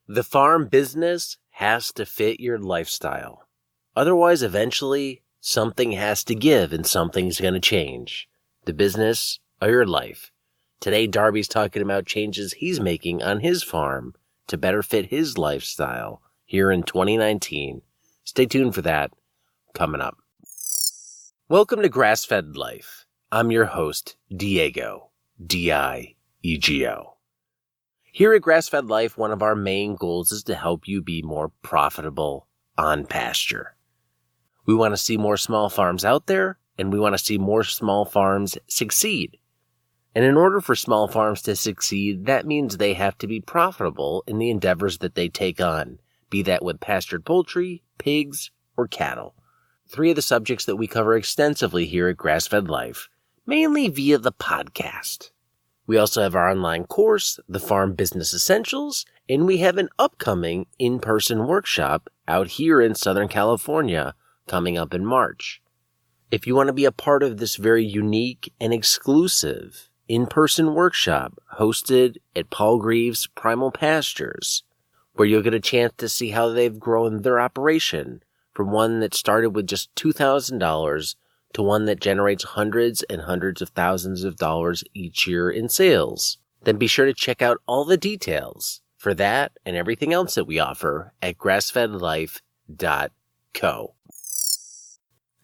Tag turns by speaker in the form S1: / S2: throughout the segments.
S1: The farm business has to fit your lifestyle. Otherwise, eventually, something has to give and something's going to change. The business or your life. Today, Darby's talking about changes he's making on his farm to better fit his lifestyle here in 2019. Stay tuned for that coming up. Welcome to Grassfed Life. I'm your host, Diego, D-I-E-G-O. Here at Grassfed Life, one of our main goals is to help you be more profitable on pasture. We want to see more small farms out there, and we want to see more small farms succeed. And in order for small farms to succeed, that means they have to be profitable in the endeavors that they take on, be that with pastured poultry, pigs, or cattle. Three of the subjects that we cover extensively here at Grassfed Life, mainly via the podcast. We also have our online course, the Farm Business Essentials, and we have an upcoming in-person workshop out here in Southern California coming up in March. If you want to be a part of this very unique and exclusive in-person workshop hosted at Paul Greaves Primal Pastures, where you'll get a chance to see how they've grown their operation from one that started with just $2,000 to one that generates hundreds and hundreds of thousands of dollars each year in sales, then be sure to check out all the details for that and everything else that we offer at grassfedlife.co.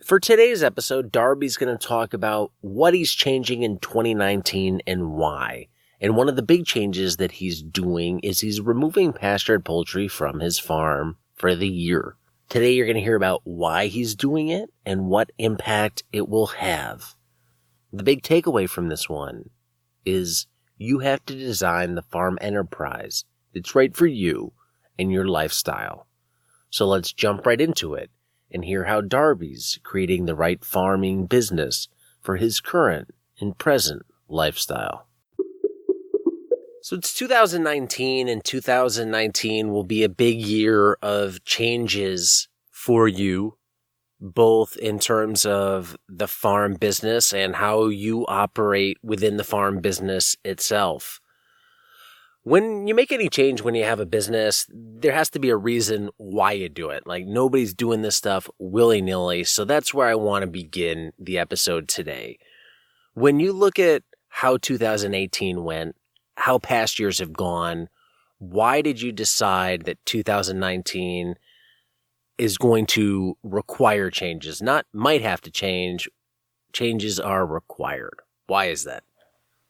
S1: For today's episode, Darby's going to talk about what he's changing in 2019 and why. And one of the big changes that he's doing is he's removing pastured poultry from his farm for the year. Today, you're going to hear about why he's doing it and what impact it will have. The big takeaway from this one is you have to design the farm enterprise that's right for you and your lifestyle. So let's jump right into it and hear how Darby's creating the right farming business for his current and present lifestyle. So it's 2019, and 2019 will be a big year of changes for you, both in terms of the farm business and how you operate within the farm business itself. When you make any change when you have a business, there has to be a reason why you do it. Like, nobody's doing this stuff willy-nilly, so that's where I want to begin the episode today. When you look at how 2018 went, how past years have gone, why did you decide that 2019 is going to require changes? Not might have to change, changes are required. Why is that?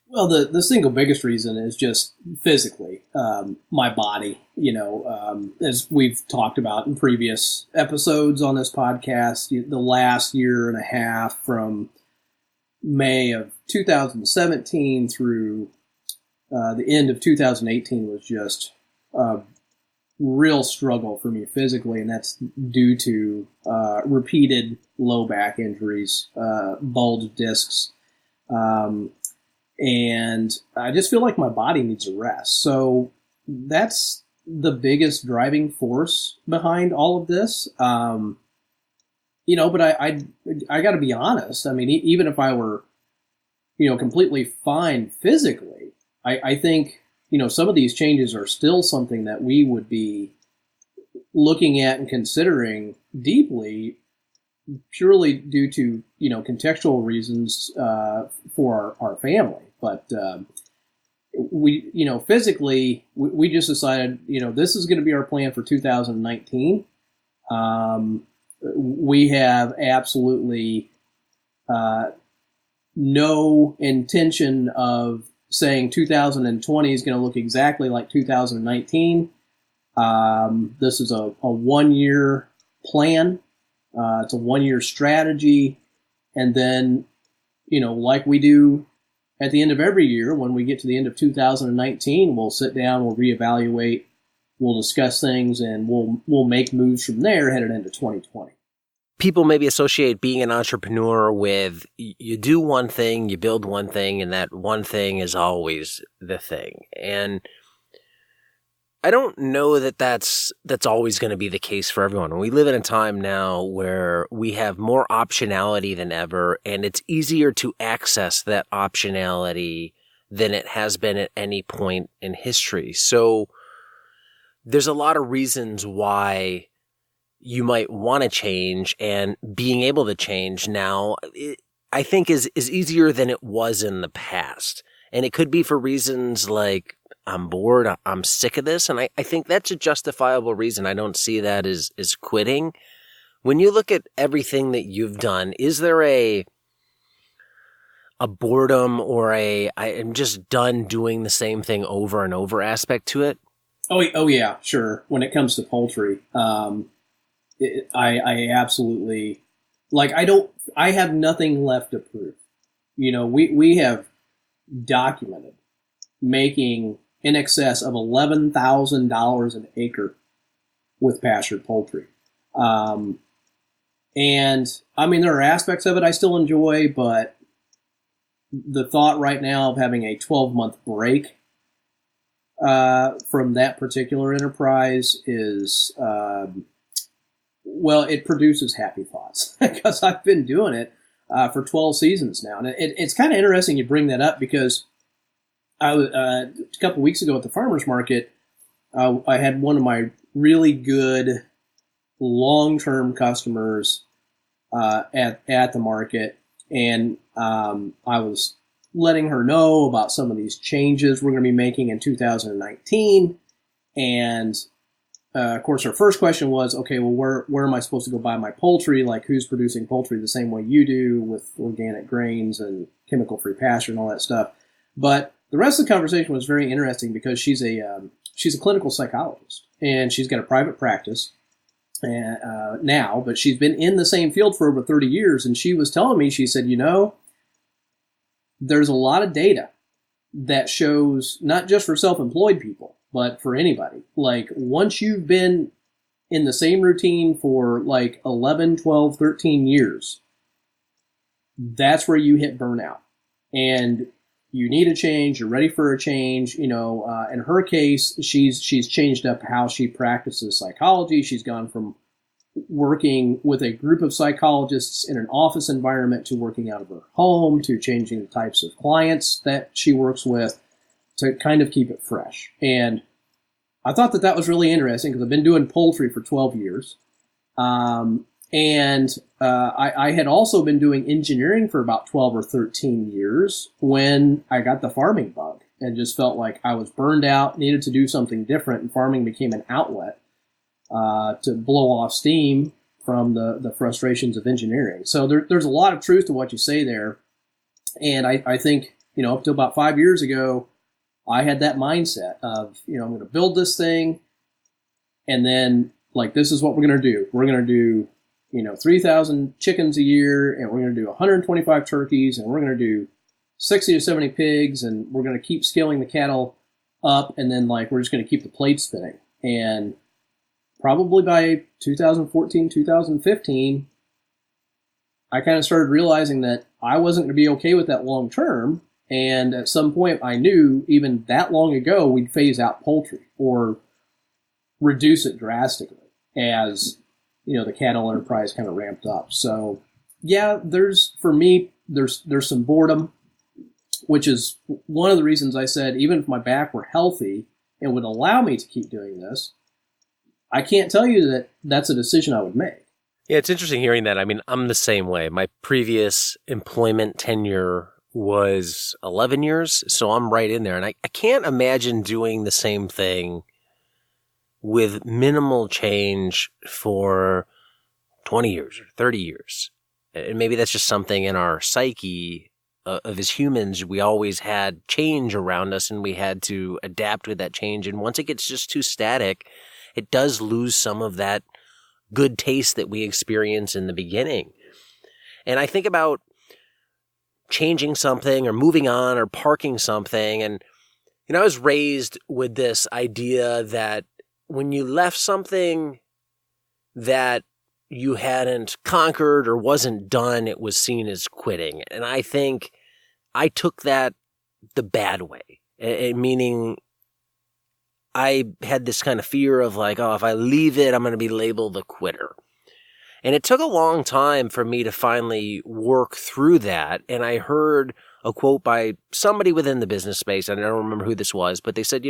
S2: Well, the single biggest reason is just physically, my body. As we've talked about in previous episodes on this podcast, the last year and a half from May of 2017 through the end of 2018 was just a real struggle for me physically, and that's due to repeated low back injuries, bulged discs, and I just feel like my body needs a rest. So that's the biggest driving force behind all of this. But I got to be honest. I mean, even if I were, completely fine physically, I think, some of these changes are still something that we would be looking at and considering deeply, purely due to, contextual reasons for our family. But we, physically, we just decided, this is going to be our plan for 2019. We have absolutely no intention of saying 2020 is going to look exactly like 2019. This is a 1-year plan. It's a 1-year strategy. And then, like we do at the end of every year, when we get to the end of 2019, we'll sit down, we'll reevaluate, we'll discuss things, and we'll make moves from there headed into 2020.
S1: People maybe associate being an entrepreneur with you do one thing, you build one thing, and that one thing is always the thing. And I don't know that that's always going to be the case for everyone. We live in a time now where we have more optionality than ever, and it's easier to access that optionality than it has been at any point in history. So there's a lot of reasons why you might want to change, and being able to change now, I think is easier than it was in the past. And it could be for reasons like, I'm bored, I'm sick of this. And I think that's a justifiable reason. I don't see that as quitting. When you look at everything that you've done, is there a boredom or I am just done doing the same thing over and over aspect to it?
S2: Oh yeah, sure. When it comes to poultry, I absolutely, like, I have nothing left to prove. We have documented making in excess of $11,000 an acre with pastured poultry. And I mean, there are aspects of it I still enjoy, but the thought right now of having a 12-month break from that particular enterprise is, well, it produces happy thoughts because I've been doing it for 12 seasons now. And it's kind of interesting you bring that up because I was, a couple of weeks ago at the farmer's market, I had one of my really good long-term customers at the market, and I was letting her know about some of these changes we're going to be making in 2019. And of course, her first question was, okay, well, where am I supposed to go buy my poultry? Like, who's producing poultry the same way you do with organic grains and chemical-free pasture and all that stuff? But the rest of the conversation was very interesting because she's a clinical psychologist, and she's got a private practice now, but she's been in the same field for over 30 years. And she was telling me, she said, there's a lot of data that shows, not just for self-employed people, but for anybody. Like, once you've been in the same routine for like 11, 12, 13 years, that's where you hit burnout. And you need a change. You're ready for a change. In her case, she's changed up how she practices psychology. She's gone from working with a group of psychologists in an office environment to working out of her home, to changing the types of clients that she works with to kind of keep it fresh. And I thought that was really interesting because I've been doing poultry for 12 years. I had also been doing engineering for about 12 or 13 years when I got the farming bug and just felt like I was burned out, needed to do something different, and farming became an outlet to blow off steam from the frustrations of engineering. So there's a lot of truth to what you say there. And I think, up to about 5 years ago, I had that mindset of, I'm going to build this thing, and then, like, this is what we're going to do. We're going to do 3,000 chickens a year, and we're going to do 125 turkeys, and we're going to do 60 to 70 pigs, and we're going to keep scaling the cattle up, and then, like, we're just going to keep the plate spinning. And probably by 2014, 2015, I kind of started realizing that I wasn't going to be okay with that long term, and at some point I knew even that long ago we'd phase out poultry or reduce it drastically as the cattle enterprise kind of ramped up. So yeah, for me, there's some boredom, which is one of the reasons I said, even if my back were healthy and would allow me to keep doing this, I can't tell you that that's a decision I would make.
S1: Yeah, it's interesting hearing that. I mean, I'm the same way. My previous employment tenure was 11 years, so I'm right in there. And I can't imagine doing the same thing with minimal change for 20 years or 30 years. And maybe that's just something in our psyche of as humans. We always had change around us and we had to adapt with that change. And once it gets just too static, it does lose some of that good taste that we experience in the beginning. And I think about changing something or moving on or parking something. And, I was raised with this idea that when you left something that you hadn't conquered or wasn't done, it was seen as quitting. And I think I took that the bad way, meaning I had this kind of fear of like, oh, if I leave it, I'm going to be labeled a quitter. And it took a long time for me to finally work through that. And I heard a quote by somebody within the business space, and I don't remember who this was, but they said,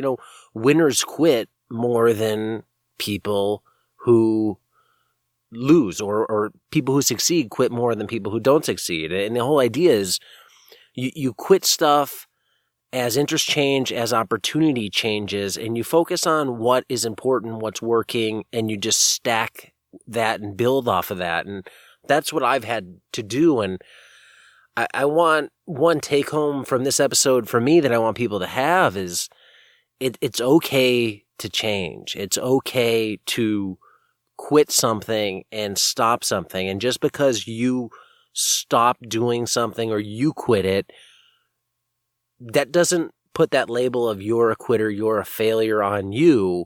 S1: winners quit, more than people who lose, or people who succeed quit more than people who don't succeed. And the whole idea is you quit stuff as interest change, as opportunity changes, and you focus on what is important, what's working, and you just stack that and build off of that. And that's what I've had to do. And I want one take home from this episode for me that I want people to have is it's okay to change. It's okay to quit something and stop something. And just because you stop doing something or you quit it, that doesn't put that label of you're a quitter, you're a failure on you.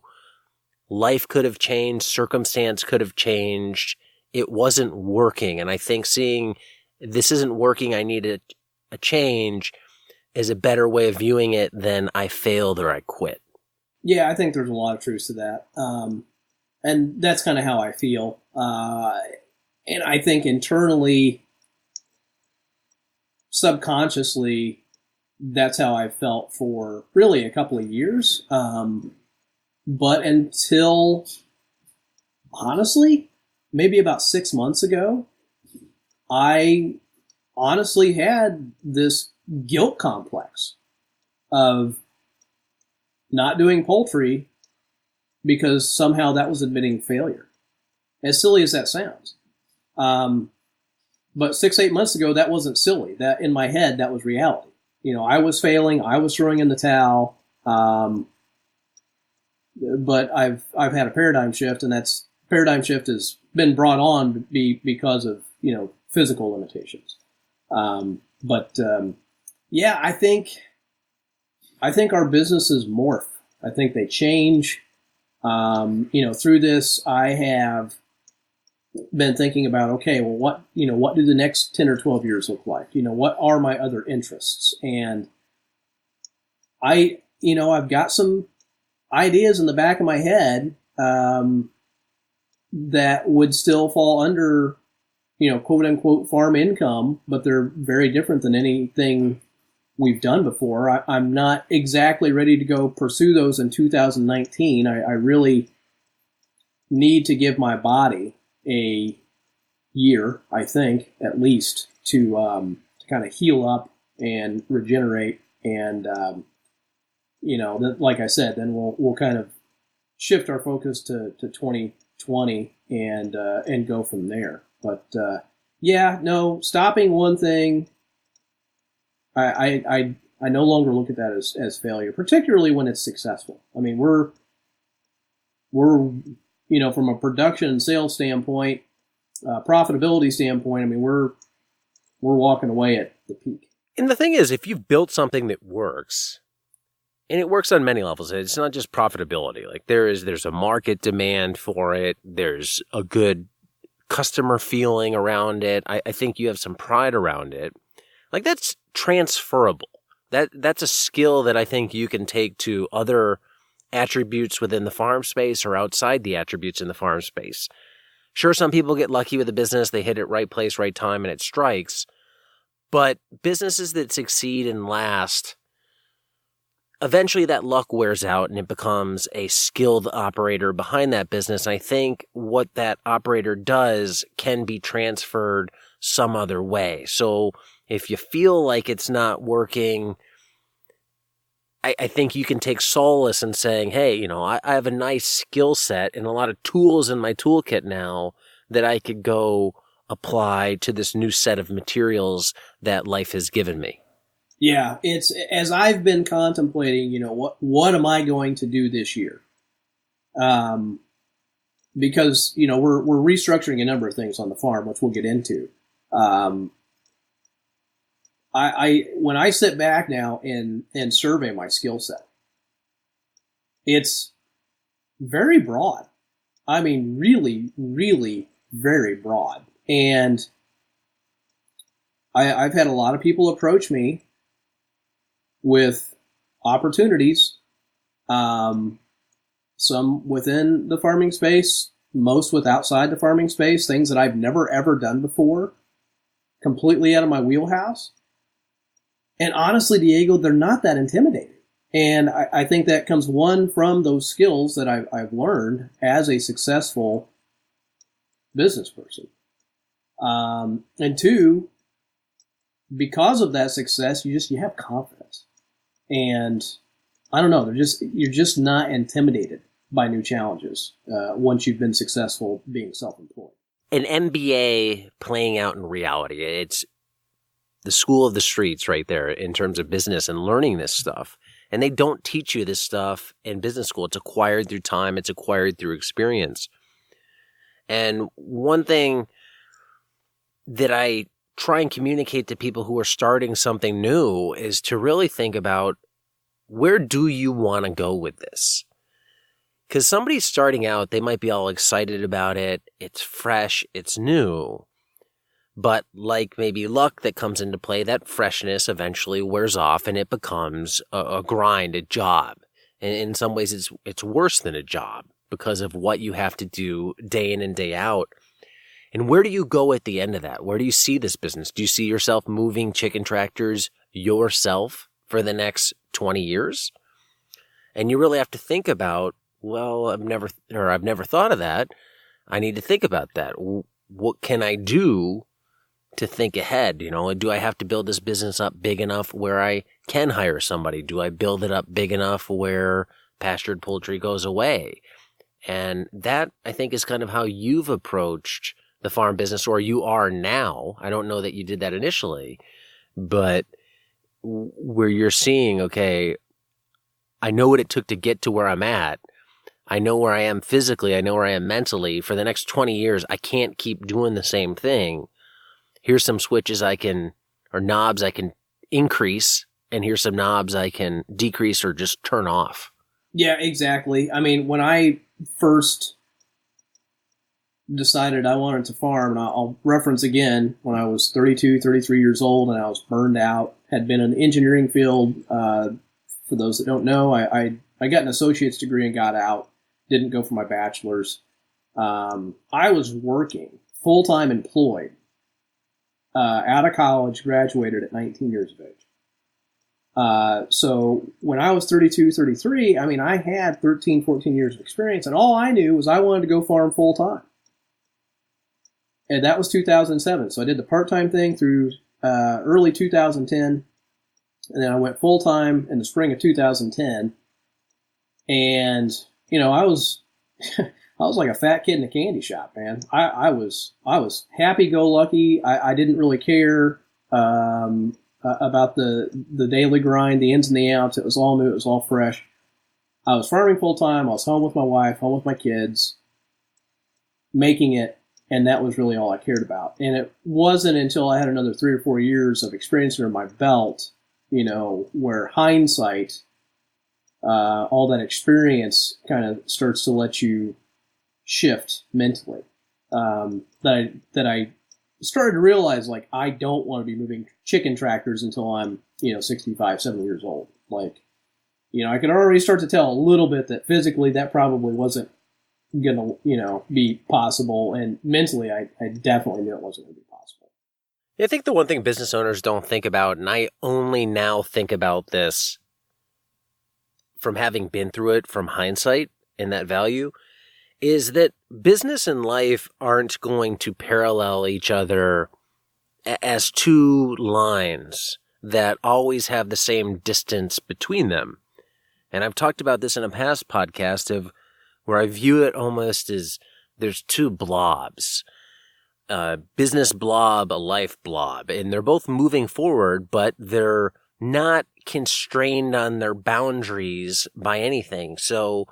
S1: Life could have changed. Circumstance could have changed. It wasn't working. And I think seeing this isn't working, I need a change is a better way of viewing it than I failed or I quit.
S2: Yeah, I think there's a lot of truth to that. And that's kind of how I feel. And I think internally, subconsciously, that's how I felt for really a couple of years. But until, honestly, maybe about 6 months ago, I honestly had this guilt complex of not doing poultry because somehow that was admitting failure. As silly as that sounds. But 8 months ago, that wasn't silly. That in my head, that was reality. You know, I was failing. I was throwing in the towel. But I've had a paradigm shift, and that's paradigm shift has been brought on because of, you know, physical limitations. Yeah, I think our businesses morph. I think they change. You know, through this, I have been thinking about, okay, well, what do the next 10 or 12 years look like? You know, what are my other interests? And I've got some ideas in the back of my head, that would still fall under, you know, quote unquote farm income, but they're very different than anything we've done before. I'm not exactly ready to go pursue those in 2019. I really need to give my body a year, I think, at least, to kind of heal up and regenerate. And, like I said, then we'll kind of shift our focus to 2020 and go from there. But stopping one thing, I no longer look at that as failure, particularly when it's successful. I mean, we're from a production and sales standpoint, profitability standpoint, I mean, we're walking away at the peak.
S1: And the thing is, if you've built something that works, and it works on many levels, it's not just profitability. Like there's a market demand for it. There's a good customer feeling around it. I think you have some pride around it. Like that's transferable. That's a skill that I think you can take to other attributes within the farm space or outside the attributes in the farm space. Sure, some people get lucky with the business. They hit it right place, right time, and it strikes. But businesses that succeed and last, eventually that luck wears out and it becomes a skilled operator behind that business. I think what that operator does can be transferred some other way. So if you feel like it's not working, I think you can take solace in saying, hey, I have a nice skill set and a lot of tools in my toolkit now that I could go apply to this new set of materials that life has given me.
S2: Yeah, it's as I've been contemplating, what am I going to do this year? Because, we're restructuring a number of things on the farm, which we'll get into. When I sit back now and survey my skill set, it's very broad. I mean, really, really very broad. And I've had a lot of people approach me with opportunities, some within the farming space, most with outside the farming space, things that I've never, ever done before, completely out of my wheelhouse. And honestly, Diego, they're not that intimidating. And I think that comes, one, from those skills that I've learned as a successful business person. And two, because of that success, you have confidence. And I don't know, you're just not intimidated by new challenges once you've been successful being self-employed.
S1: An MBA playing out in reality. It's the school of the streets right there in terms of business and learning this stuff. And they don't teach you this stuff in business school. It's acquired through time. It's acquired through experience. And one thing that I try and communicate to people who are starting something new is to really think about, where do you want to go with this? Because somebody starting out, they might be all excited about it. It's fresh. It's new. But like maybe luck that comes into play, that freshness eventually wears off and it becomes a grind, a job. And in some ways, it's worse than a job because of what you have to do day in and day out. And where do you go at the end of that? Where do you see this business? Do you see yourself moving chicken tractors yourself for the next 20 years? And you really have to think about, well, I've never thought of that. I need to think about that. What can I do to think ahead? Do I have to build this business up big enough where I can hire somebody? Do I build it up big enough where pastured poultry goes away? And that, I think, is kind of how you've approached the farm business, or you are now. I don't know that you did that initially, but where you're seeing, okay, I know what it took to get to where I'm at. I know where I am physically. I know where I am mentally. For the next 20 years, I can't keep doing the same thing. Here's some switches knobs I can increase, and here's some knobs I can decrease or just turn off.
S2: Yeah, exactly. I mean, when I first decided I wanted to farm, and I'll reference again, when I was 32, 33 years old and I was burned out, had been in the engineering field. For those that don't know, I got an associate's degree and got out, didn't go for my bachelor's. I was working, full-time employed, out of college, graduated at 19 years of age. So when I was 32, 33, I mean, I had 13, 14 years of experience, and all I knew was I wanted to go farm full-time. And that was 2007. So I did the part-time thing through early 2010, and then I went full-time in the spring of 2010. And, I was I was like a fat kid in a candy shop, man. I was happy-go-lucky. I didn't really care about the daily grind, the ins and the outs. It was all new. It was all fresh. I was farming full-time. I was home with my wife, home with my kids, making it, and that was really all I cared about. And it wasn't until I had another 3 or 4 years of experience under my belt, where hindsight, all that experience kind of starts to let you shift mentally. That I started to realize, like, I don't want to be moving chicken tractors until I'm, 65, 70 years old. Like, I could already start to tell a little bit that physically that probably wasn't going to, be possible. And mentally, I definitely knew it wasn't going to be possible.
S1: I think the one thing business owners don't think about, and I only now think about this from having been through it from hindsight and that value, is that business and life aren't going to parallel each other as two lines that always have the same distance between them. And I've talked about this in a past podcast of where I view it almost as there's two blobs, a business blob, a life blob, and they're both moving forward, but they're not constrained on their boundaries by anything. So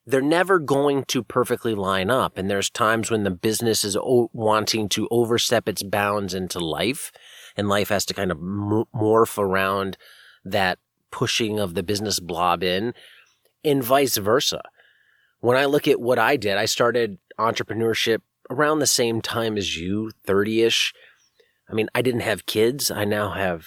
S1: they're never going to perfectly line up. And there's times when the business is wanting to overstep its bounds into life, and life has to kind of morph around that pushing of the business blob in, and vice versa. When I look at what I did, I started entrepreneurship around the same time as you, 30-ish. I mean, I didn't have kids. I now have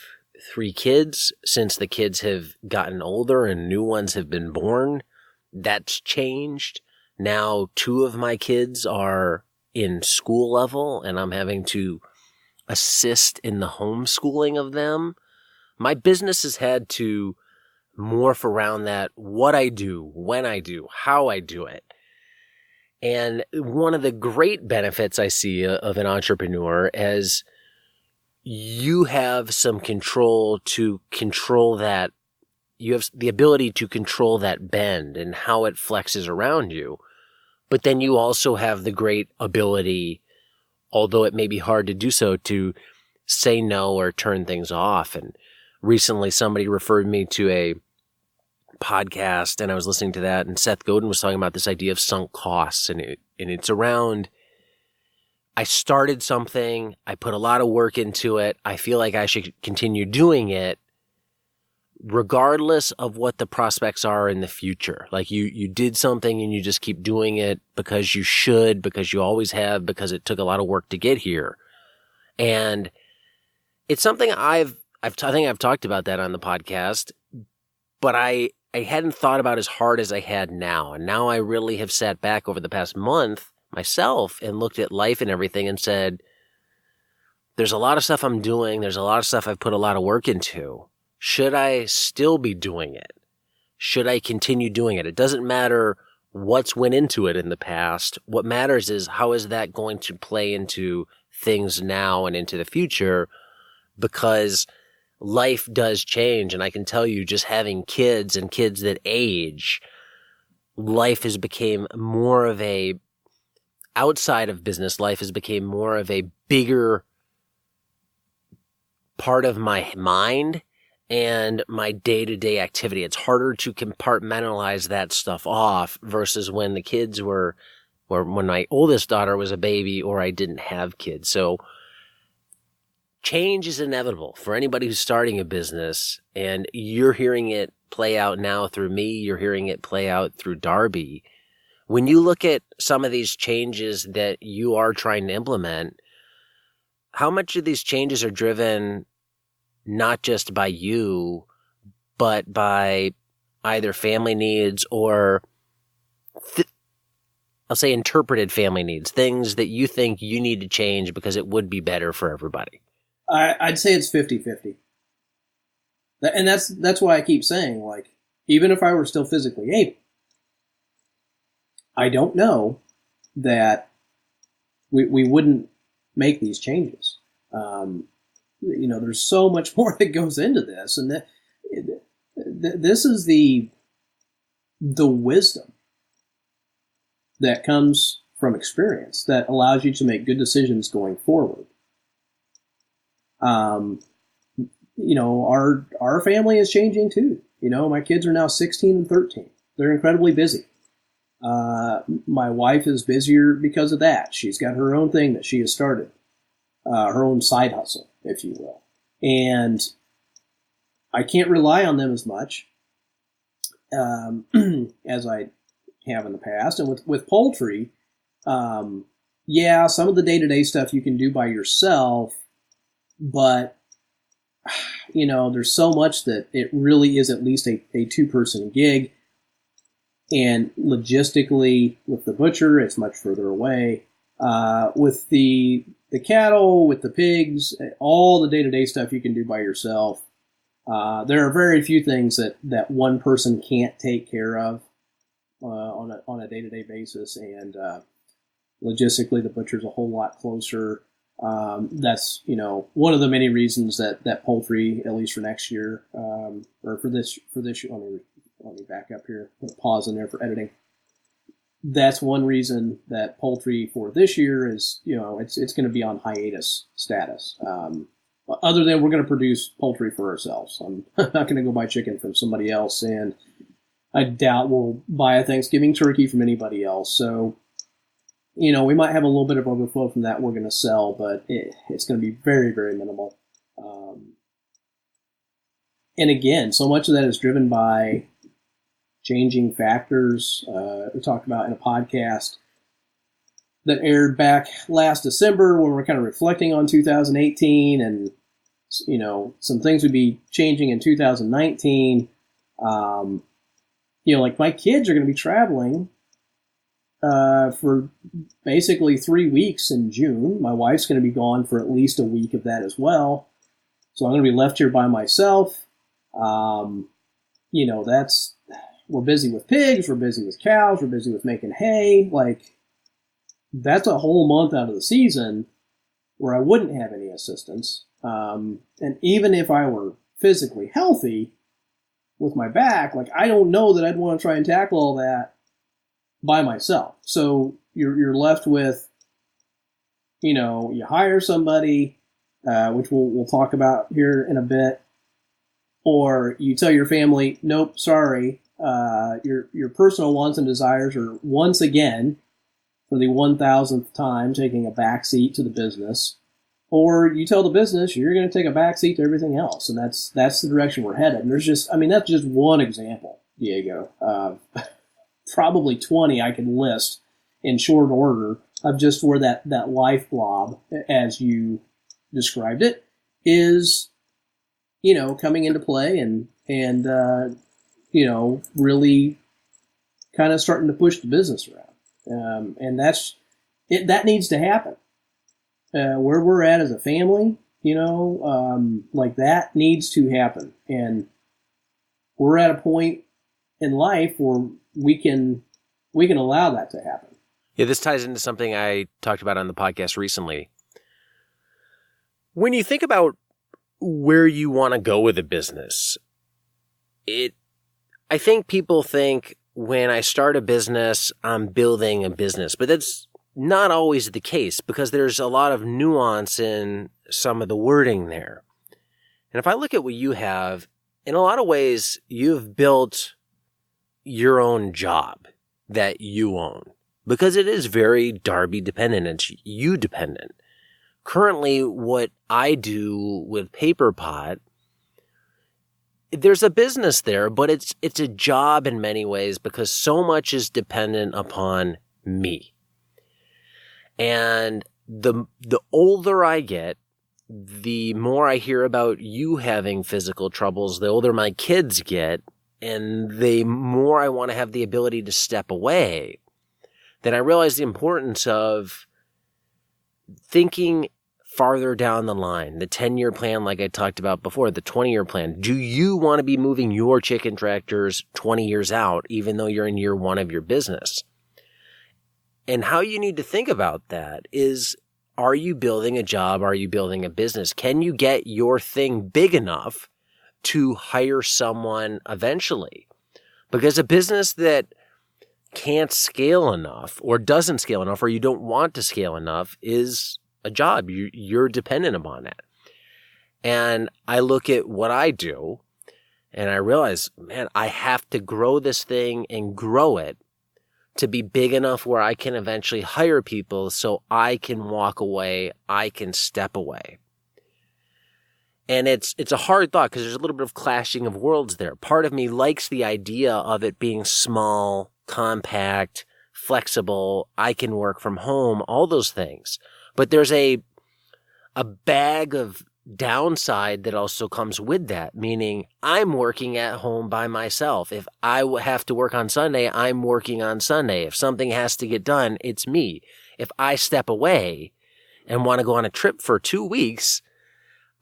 S1: 3 kids. Since the kids have gotten older and new ones have been born, that's changed. Now 2 of my kids are in school level, and I'm having to assist in the homeschooling of them. My business has had to morph around that, what I do, when I do, how I do it. And one of the great benefits I see of an entrepreneur is you have some control to control that. You have the ability to control that bend and how it flexes around you. But then you also have the great ability, although it may be hard to do so, to say no or turn things off. And recently somebody referred me to a podcast, and I was listening to that, and Seth Godin was talking about this idea of sunk costs, and it's around, I started something, I put a lot of work into it, I feel like I should continue doing it regardless of what the prospects are in the future. Like you did something and you just keep doing it because you should, because you always have, because it took a lot of work to get here. And it's something I think I've talked about that on the podcast, but I hadn't thought about as hard as I had now. And now I really have sat back over the past month myself and looked at life and everything and said, there's a lot of stuff I'm doing. There's a lot of stuff I've put a lot of work into. Should I still be doing it? Should I continue doing it? It doesn't matter what's went into it in the past. What matters is how is that going to play into things now and into the future, because life does change. And I can tell you, just having kids and kids that age, life has become more of a, outside of business, life has become more of a bigger part of my mind and my day-to-day activity. It's harder to compartmentalize that stuff off versus when the kids were, or when my oldest daughter was a baby, or I didn't have kids. So change is inevitable for anybody who's starting a business, and you're hearing it play out now through me. You're hearing it play out through Darby. When you look at some of these changes that you are trying to implement, how much of these changes are driven not just by you, but by either family needs or, I'll say, interpreted family needs, things that you think you need to change because it would be better for everybody?
S2: I'd say it's 50-50. And that's why I keep saying, like, even if I were still physically able, I don't know that we wouldn't make these changes. There's so much more that goes into this, and this is the wisdom that comes from experience that allows you to make good decisions going forward. Our family is changing too. My kids are now 16 and 13. They're incredibly busy. My wife is busier because of that. She's got her own thing that she has started, her own side hustle, if you will. And I can't rely on them as much as I have in the past. And with poultry, some of the day-to-day stuff you can do by yourself, but there's so much that it really is at least a two-person gig. And logistically, with the butcher, it's much further away. With the cattle, with the pigs, all the day-to-day stuff you can do by yourself. There are very few things that one person can't take care of on a day-to-day basis. And logistically, the butcher's a whole lot closer. That's one of the many reasons that poultry, at least for next year, or for this year. Let me back up here. Put a pause in there for editing. That's one reason that poultry for this year is, it's going to be on hiatus status. Other than we're going to produce poultry for ourselves. I'm not going to go buy chicken from somebody else, and I doubt we'll buy a Thanksgiving turkey from anybody else. So, we might have a little bit of overflow from that we're going to sell, but it's going to be very, very minimal. And again, so much of that is driven by changing factors. We talked about in a podcast that aired back last December when we're kind of reflecting on 2018, and some things would be changing in 2019. Like my kids are going to be traveling for basically 3 weeks in June. My wife's going to be gone for at least a week of that as well. So I'm going to be left here by myself. we're busy with pigs, we're busy with cows, we're busy with making hay. Like, that's a whole month out of the season where I wouldn't have any assistance. And even if I were physically healthy with my back, like, I don't know that I'd want to try and tackle all that by myself. So you're left with, you hire somebody, which we'll talk about here in a bit, or you tell your family, nope, sorry, your personal wants and desires are once again, for the 1,000th time, taking a backseat to the business, or you tell the business you're going to take a backseat to everything else, and that's the direction we're headed. And that's just one example, Diego. Probably 20 I can list in short order of just where that life blob, as you described it, is, coming into play and really kind of starting to push the business around. And that needs to happen. Where we're at as a family, like, that needs to happen. And we're at a point in life where we can allow that to happen.
S1: Yeah, this ties into something I talked about on the podcast recently. When you think about where you want to go with a business, I think people think, when I start a business, I'm building a business. But that's not always the case, because there's a lot of nuance in some of the wording there. And if I look at what you have, in a lot of ways, you've built your own job that you own, because it is very Darby dependent. It's you dependent. Currently, what I do with Paper Pot, there's a business there, but it's a job in many ways, because so much is dependent upon me. And the older I get, the more I hear about you having physical troubles, the older my kids get, and the more I want to have the ability to step away, then I realize the importance of thinking farther down the line, the 10-year plan, like I talked about before, the 20-year plan. Do you want to be moving your chicken tractors 20 years out, even though you're in year one of your business? And how you need to think about that is, are you building a job? Are you building a business? Can you get your thing big enough to hire someone eventually? Because a business that can't scale enough, or doesn't scale enough, or you don't want to scale enough, is a job. You're dependent upon it. And I look at what I do and I realize, man, I have to grow this thing and grow it to be big enough where I can eventually hire people, so I can walk away, I can step away. And it's a hard thought, because there's a little bit of clashing of worlds there. Part of me likes the idea of it being small, compact, flexible, I can work from home, all those things. But there's a bag of downside that also comes with that, meaning I'm working at home by myself. If I have to work on Sunday, I'm working on Sunday. If something has to get done, it's me. If I step away and want to go on a trip for 2 weeks,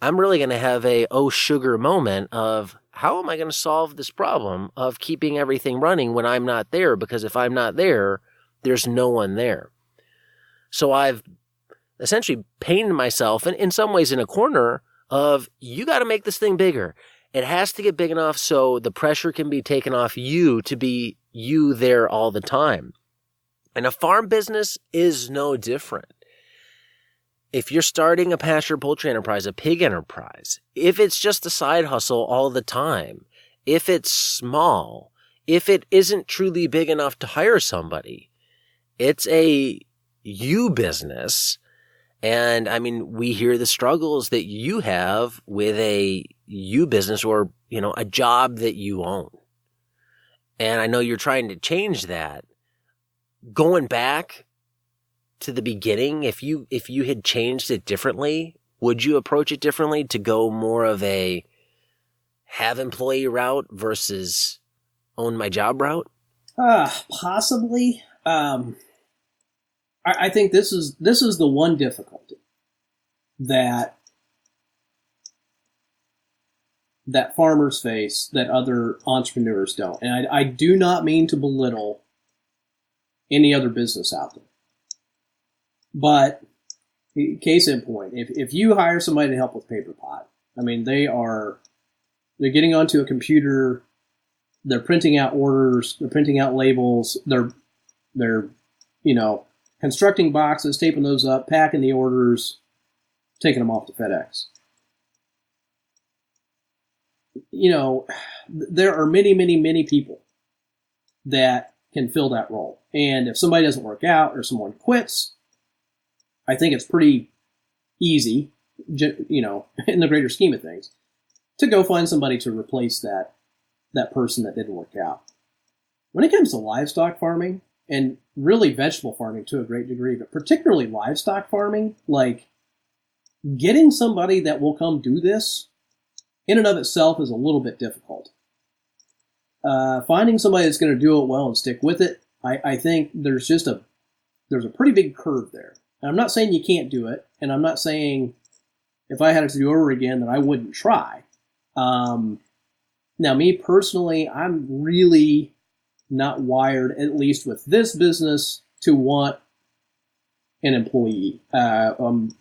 S1: I'm really going to have a oh sugar moment of, how am I going to solve this problem of keeping everything running when I'm not there? Because if I'm not there, there's no one there. So I've essentially painted myself, and in some ways in a corner of, you got to make this thing bigger. It has to get big enough so the pressure can be taken off you to be you there all the time. And a farm business is no different. If you're starting a pasture poultry enterprise, a pig enterprise, if it's just a side hustle all the time, if it's small, if it isn't truly big enough to hire somebody, it's a you business. And I mean, we hear the struggles that you have with a you business, or, a job that you own. And I know you're trying to change that. Going back to the beginning, if you had changed it differently, would you approach it differently to go more of a have employee route versus own my job route?
S2: Possibly. I think this is the one difficulty that that farmers face that other entrepreneurs don't. And I do not mean to belittle any other business out there. But case in point, if you hire somebody to help with paper pot, I mean, they're getting onto a computer, they're printing out orders, they're printing out labels, they're constructing boxes, taping those up, packing the orders, taking them off to FedEx. There are many, many, many people that can fill that role. And if somebody doesn't work out or someone quits, I think it's pretty easy, in the greater scheme of things, to go find somebody to replace that person that didn't work out. When it comes to livestock farming, and really vegetable farming to a great degree, but particularly livestock farming, like getting somebody that will come do this in and of itself is a little bit difficult. Finding somebody that's going to do it well and stick with it, I think there's a pretty big curve there. And I'm not saying you can't do it, and I'm not saying if I had it to do over again that I wouldn't try. Now, me personally, I'm really not wired, at least with this business, to want an employee. I'm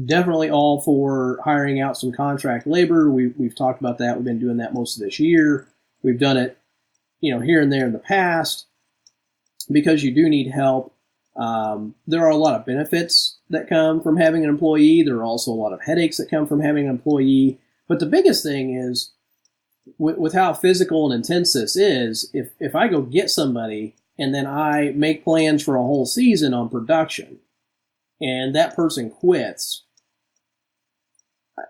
S2: definitely all for hiring out some contract labor. We've talked about that. We've been doing that most of this year. We've done it, here and there in the past because you do need help. There are a lot of benefits that come from having an employee. There are also a lot of headaches that come from having an employee. But the biggest thing is, with how physical and intense this is, if I go get somebody and then I make plans for a whole season on production and that person quits,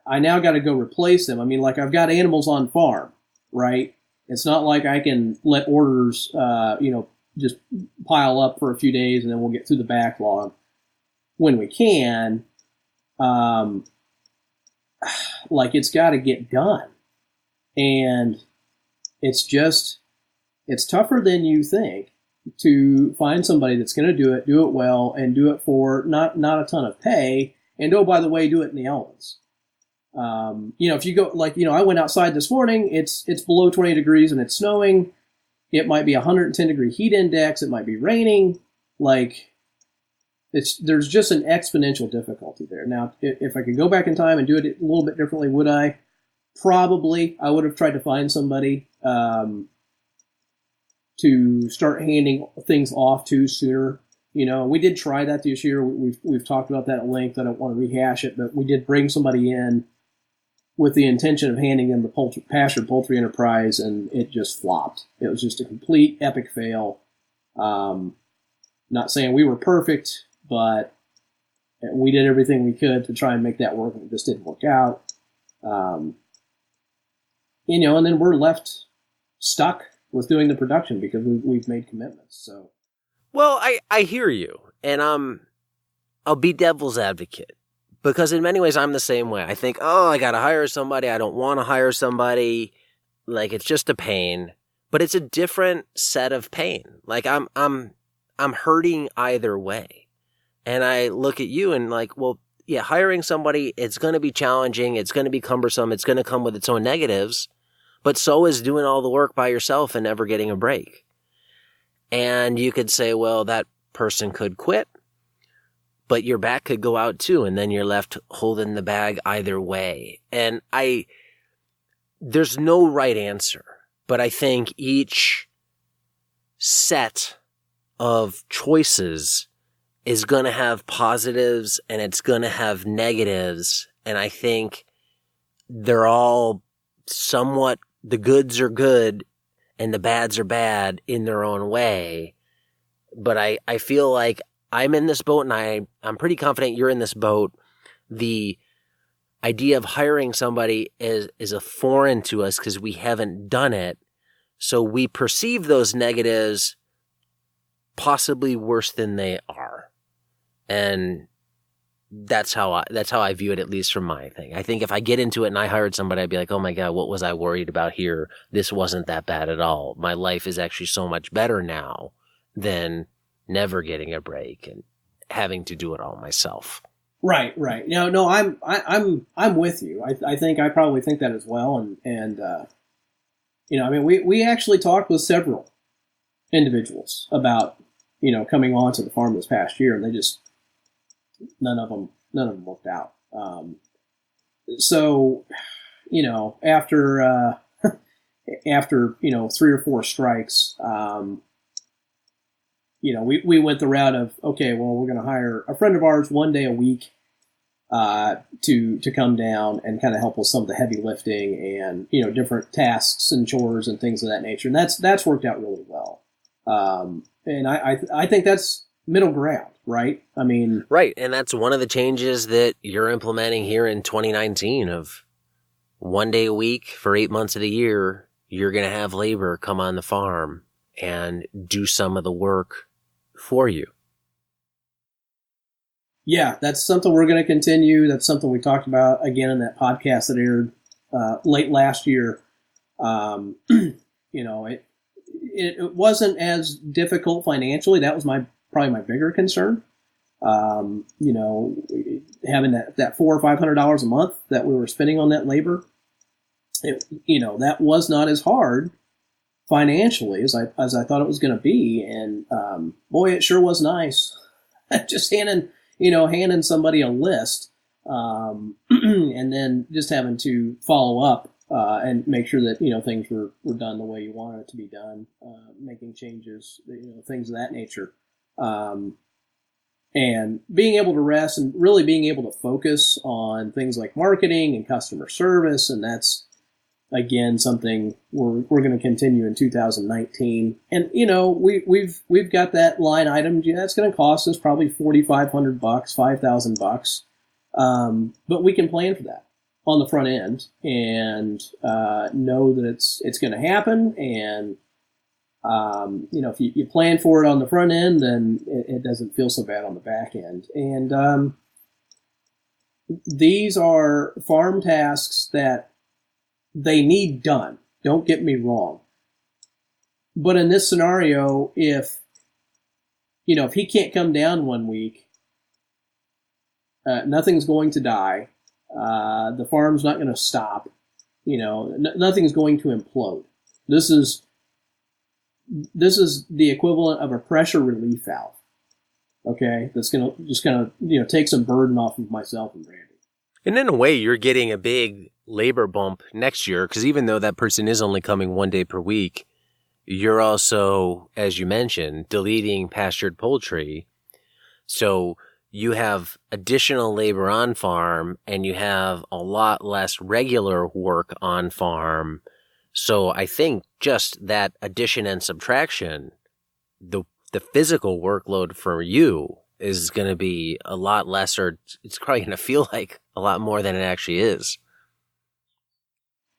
S2: I now got to go replace them. I mean, like, I've got animals on farm, right? It's not like I can let orders, just pile up for a few days and then we'll get through the backlog when we can. It's got to get done. And it's tougher than you think to find somebody that's going to do it well, and do it for not a ton of pay. And oh, by the way, do it in the elements. If you go, I went outside this morning, it's below 20 degrees and it's snowing. It might be 110 degree heat index. It might be raining. There's just an exponential difficulty there. Now, if I could go back in time and do it a little bit differently, would I? Probably. I would have tried to find somebody to start handing things off to sooner. We did try that this year. We've talked about that at length. I don't want to rehash it, but we did bring somebody in with the intention of handing them the pasture poultry enterprise, and it just flopped. It was just a complete epic fail. Not saying we were perfect, but we did everything we could to try and make that work, and it just didn't work out. And then we're left stuck with doing the production because we've made commitments. So,
S1: well, I hear you, and I'll be devil's advocate, because in many ways I'm the same way. I think, I got to hire somebody. I don't want to hire somebody. It's just a pain, but it's a different set of pain. I'm hurting either way, and I look at you and hiring somebody, it's going to be challenging. It's going to be cumbersome. It's going to come with its own negatives, but so is doing all the work by yourself and never getting a break. And you could say, well, that person could quit, but your back could go out too. And then you're left holding the bag either way. And there's no right answer, but I think each set of choices is going to have positives and it's going to have negatives. And I think they're all somewhat, the goods are good and the bads are bad in their own way. But I feel like I'm in this boat, and I'm pretty confident you're in this boat. The idea of hiring somebody is a foreign to us because we haven't done it. So we perceive those negatives possibly worse than they are. And that's how I view it, at least from my thing. I think if I get into it and I hired somebody, I'd be like, oh my God, what was I worried about here? This wasn't that bad at all. My life is actually so much better now than never getting a break and having to do it all myself.
S2: Right. No, I'm with you. I think I probably think that as well. I mean, we actually talked with several individuals about, coming on to the farm this past year, and they just none of them worked out. So, after after 3 or 4 strikes, we went the route of, okay, well, we're going to hire a friend of ours 1 day a week to come down and kind of help with some of the heavy lifting and different tasks and chores and things of that nature, and that's worked out really well. And I think that's middle ground, right? I mean,
S1: right, and that's one of the changes that you're implementing here in 2019 of 1 day a week for 8 months of the year. You're going to have labor come on the farm and do some of the work for you.
S2: Yeah, that's something we're going to continue. That's something we talked about again in that podcast that aired late last year. It wasn't as difficult financially. That was probably my bigger concern. Having that $400 or $500 a month that we were spending on that labor, that was not as hard financially as I thought it was going to be. And boy, it sure was nice just handing somebody a list, and then just having to follow up and make sure that things were done the way you wanted it to be done, making changes, things of that nature, and being able to rest and really being able to focus on things like marketing and customer service, and that's again something we're going to continue in 2019. And we've got that line item that's going to cost us probably $4,500, $5,000, but we can plan for that on the front end and know that it's going to happen. And if you plan for it on the front end, then it doesn't feel so bad on the back end. And these are farm tasks that they need done. Don't get me wrong. But in this scenario, if he can't come down 1 week, nothing's going to die. The farm's not going to stop. Nothing's going to implode. This is the equivalent of a pressure relief valve. Okay, that's going to just kind of take some burden off of myself and Randy.
S1: And in a way, you're getting a big labor bump next year, because even though that person is only coming 1 day per week, you're also, as you mentioned, deleting pastured poultry. So you have additional labor on farm and you have a lot less regular work on farm. So I think just that addition and subtraction, the physical workload for you is going to be a lot less, or it's probably going to feel like a lot more than it actually is.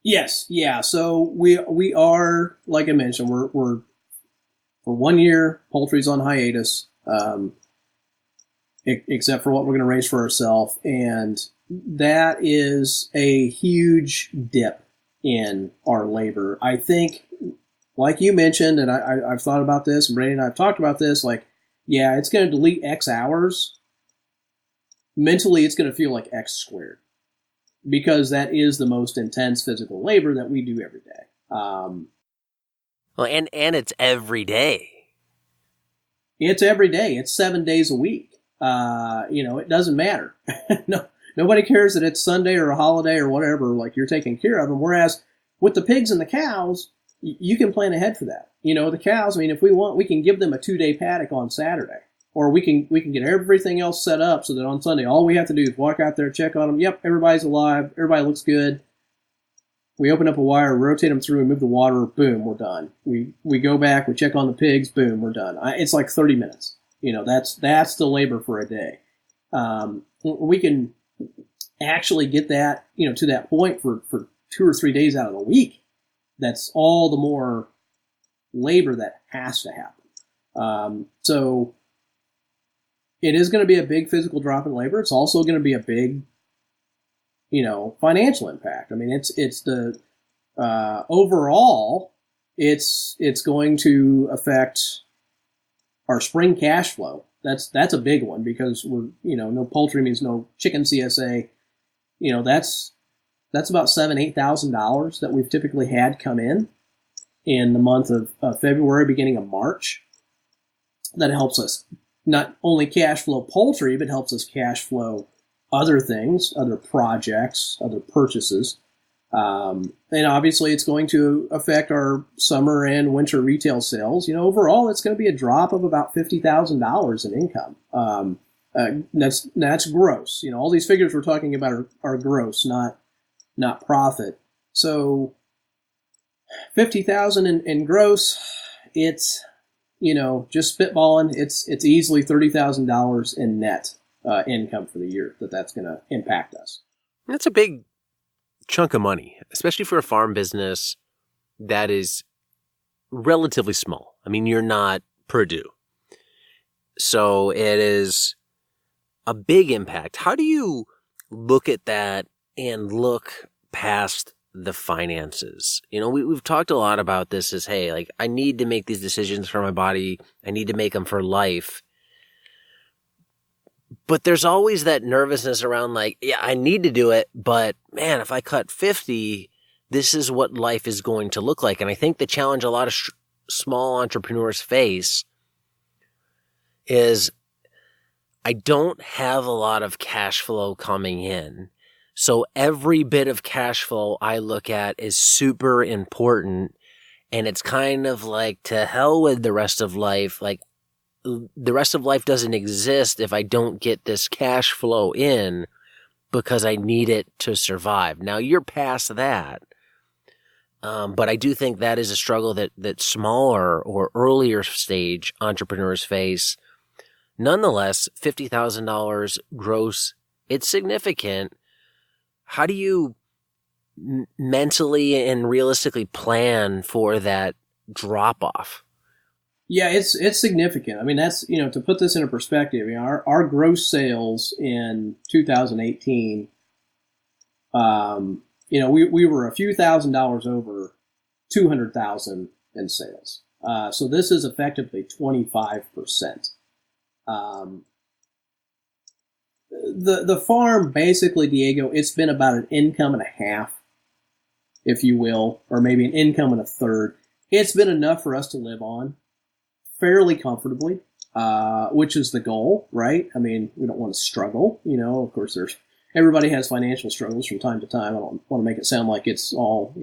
S2: Yes, yeah. So we are, like I mentioned, we're for 1 year, poultry's on hiatus, except for what we're going to raise for ourselves, and that is a huge dip in our labor. I think, like you mentioned, and I've thought about this, and Brady and I have talked about this, like, yeah, it's going to delete X hours. Mentally, it's going to feel like X squared, because that is the most intense physical labor that we do every day.
S1: Well, and it's every day.
S2: It's every day. It's 7 days a week. It doesn't matter. No, nobody cares that it's Sunday or a holiday or whatever. Like, you're taking care of them. Whereas with the pigs and the cows, you can plan ahead for that. The cows, I mean, if we want, we can give them a 2-day paddock on Saturday. Or we can get everything else set up so that on Sunday, all we have to do is walk out there, check on them. Yep, everybody's alive. Everybody looks good. We open up a wire, rotate them through, move the water. Boom, we're done. We go back, we check on the pigs. Boom, we're done. It's like 30 minutes. That's the labor for a day. We can actually get that to that point for 2 or 3 days out of the week. That's all the more labor that has to happen. So it is going to be a big physical drop in labor. It's also going to be a big, financial impact. I mean, it's the overall, it's going to affect our spring cash flow that's a big one because we're, no poultry means no chicken CSA. That's about $7,000-8,000 that we've typically had come in the month of February, beginning of March. That helps us not only cash flow poultry, but helps us cash flow other things, other projects, other purchases. And obviously it's going to affect our summer and winter retail sales. Overall, it's going to be a drop of about $50,000 in income. That's gross. All these figures we're talking about are gross, not profit. So 50,000 in gross, it's, just spitballing, it's easily $30,000 in net income for the year that's going to impact us.
S1: That's a big chunk of money, especially for a farm business that is relatively small. I mean, you're not Purdue. So it is a big impact. How do you look at that and look past the finances? We've talked a lot about this as, hey, like, I need to make these decisions for my body. I need to make them for life. But there's always that nervousness around, like, yeah, I need to do it, but man, if I cut 50, this is what life is going to look like. And I think the challenge a lot of small entrepreneurs face is I don't have a lot of cash flow coming in. So every bit of cash flow I look at is super important. And it's kind of like, to hell with the rest of life. Like, the rest of life doesn't exist if I don't get this cash flow in because I need it to survive. Now, you're past that. But I do think that is a struggle that smaller or earlier stage entrepreneurs face. Nonetheless, $50,000 gross, it's significant. How do you mentally and realistically plan for that drop off?
S2: Yeah, it's significant. I mean, that's, to put this into perspective, our gross sales in 2018, we were a few $1,000s over 200,000 in sales. So this is effectively 25%. The farm, basically, Diego, it's been about an income and a half, if you will, or maybe an income and a third. It's been enough for us to live on fairly comfortably, which is the goal, right? I mean, we don't want to struggle. Of course, everybody has financial struggles from time to time. I don't want to make it sound like it's all,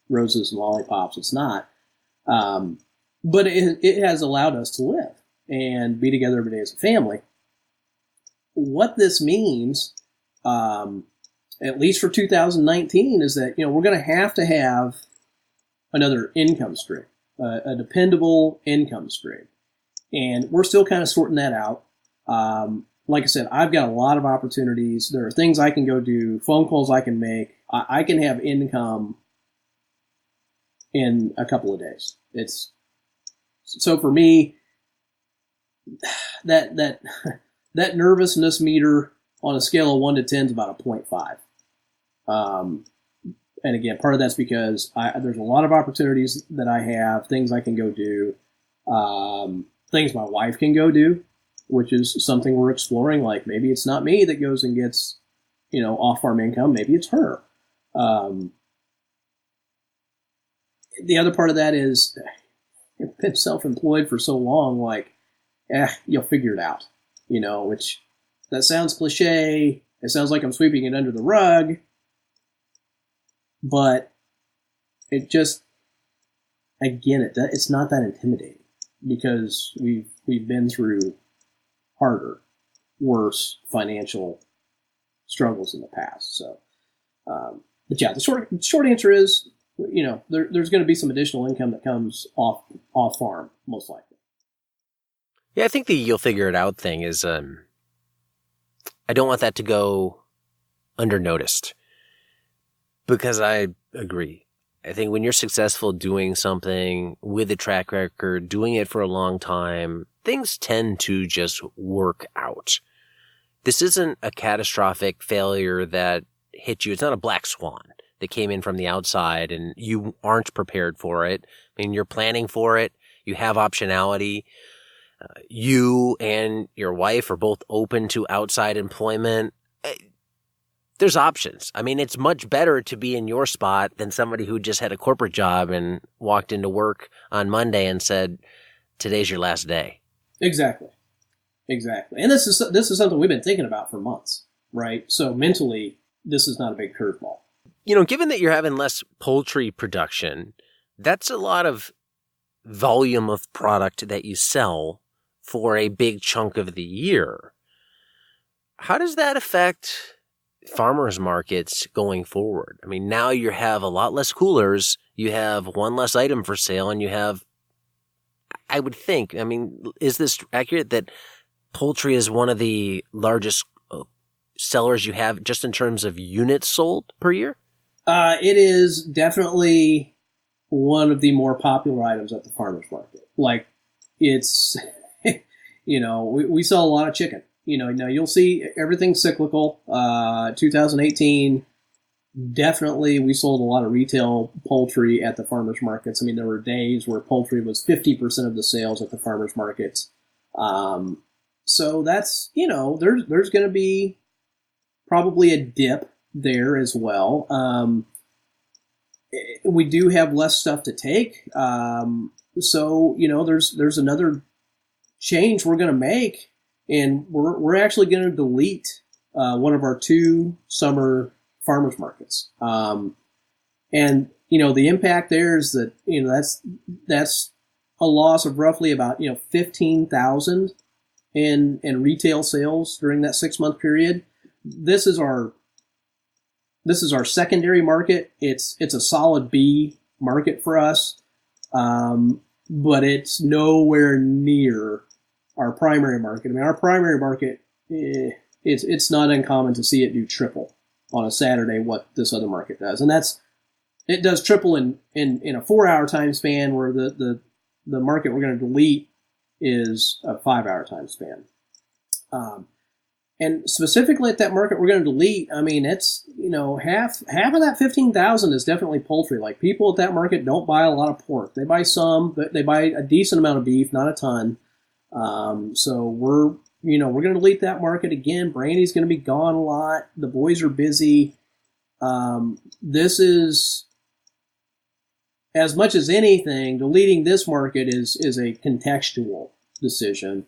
S2: roses and lollipops. It's not. But it has allowed us to live and be together every day as a family. What this means, at least for 2019, is that, we're going to have another income stream. A dependable income stream. And we're still kind of sorting that out. Like I said, I've got a lot of opportunities. There are things I can go do, phone calls I can make. I can have income in a couple of days. So for me, that nervousness meter on a scale of 1 to 10 is about a 0.5. And again, part of that's because there's a lot of opportunities that I have, things I can go do, things my wife can go do, which is something we're exploring. Like, maybe it's not me that goes and gets, off-farm income. Maybe it's her. The other part of that is, I've been self-employed for so long, like, you'll figure it out, which that sounds cliche. It sounds like I'm sweeping it under the rug. But it just, again, it's not that intimidating because we've been through harder, worse financial struggles in the past. So, but yeah, the short answer is, there's going to be some additional income that comes off farm, most likely.
S1: Yeah, I think the you'll figure it out thing is, I don't want that to go undernoticed. Because I agree. I think when you're successful doing something with a track record, doing it for a long time, things tend to just work out. This isn't a catastrophic failure that hit you. It's not a black swan that came in from the outside and you aren't prepared for it. I mean, you're planning for it. You have optionality. you and your wife are both open to outside employment, there's options. I mean, it's much better to be in your spot than somebody who just had a corporate job and walked into work on Monday and said, today's your last day.
S2: Exactly. And this is something we've been thinking about for months, right? So mentally, this is not a big curveball.
S1: Given that you're having less poultry production, that's a lot of volume of product that you sell for a big chunk of the year. How does that affect farmers markets going forward? I mean, now you have a lot less coolers, you have one less item for sale, and you have, I would think, I mean, is this accurate that poultry is one of the largest sellers you have just in terms of units sold per year?
S2: It is definitely one of the more popular items at the farmers market. Like, it's, we sell a lot of chicken. Now you'll see everything's cyclical. 2018, definitely we sold a lot of retail poultry at the farmers markets. I mean, there were days where poultry was 50% of the sales at the farmers markets. So that's, there's going to be probably a dip there as well. We do have less stuff to take. So, there's another change we're going to make, and we're actually going to delete one of our 2 summer farmers markets. And, the impact there is that, that's a loss of roughly about, 15,000 in retail sales during that 6-month period. This is our secondary market. It's a solid B market for us, but it's nowhere near our primary market. I mean, our primary market, it's not uncommon to see it do triple on a Saturday what this other market does, and it does triple in a 4-hour time span, where the market we're going to delete is a 5-hour time span. And specifically at that market we're going to delete, I mean, it's, half of that 15,000 is definitely poultry. Like, people at that market don't buy a lot of pork. They buy some, but they buy a decent amount of beef, not a ton. So we're going to delete that market again. Brandy's going to be gone a lot. The boys are busy. This is, as much as anything, deleting this market is a contextual decision.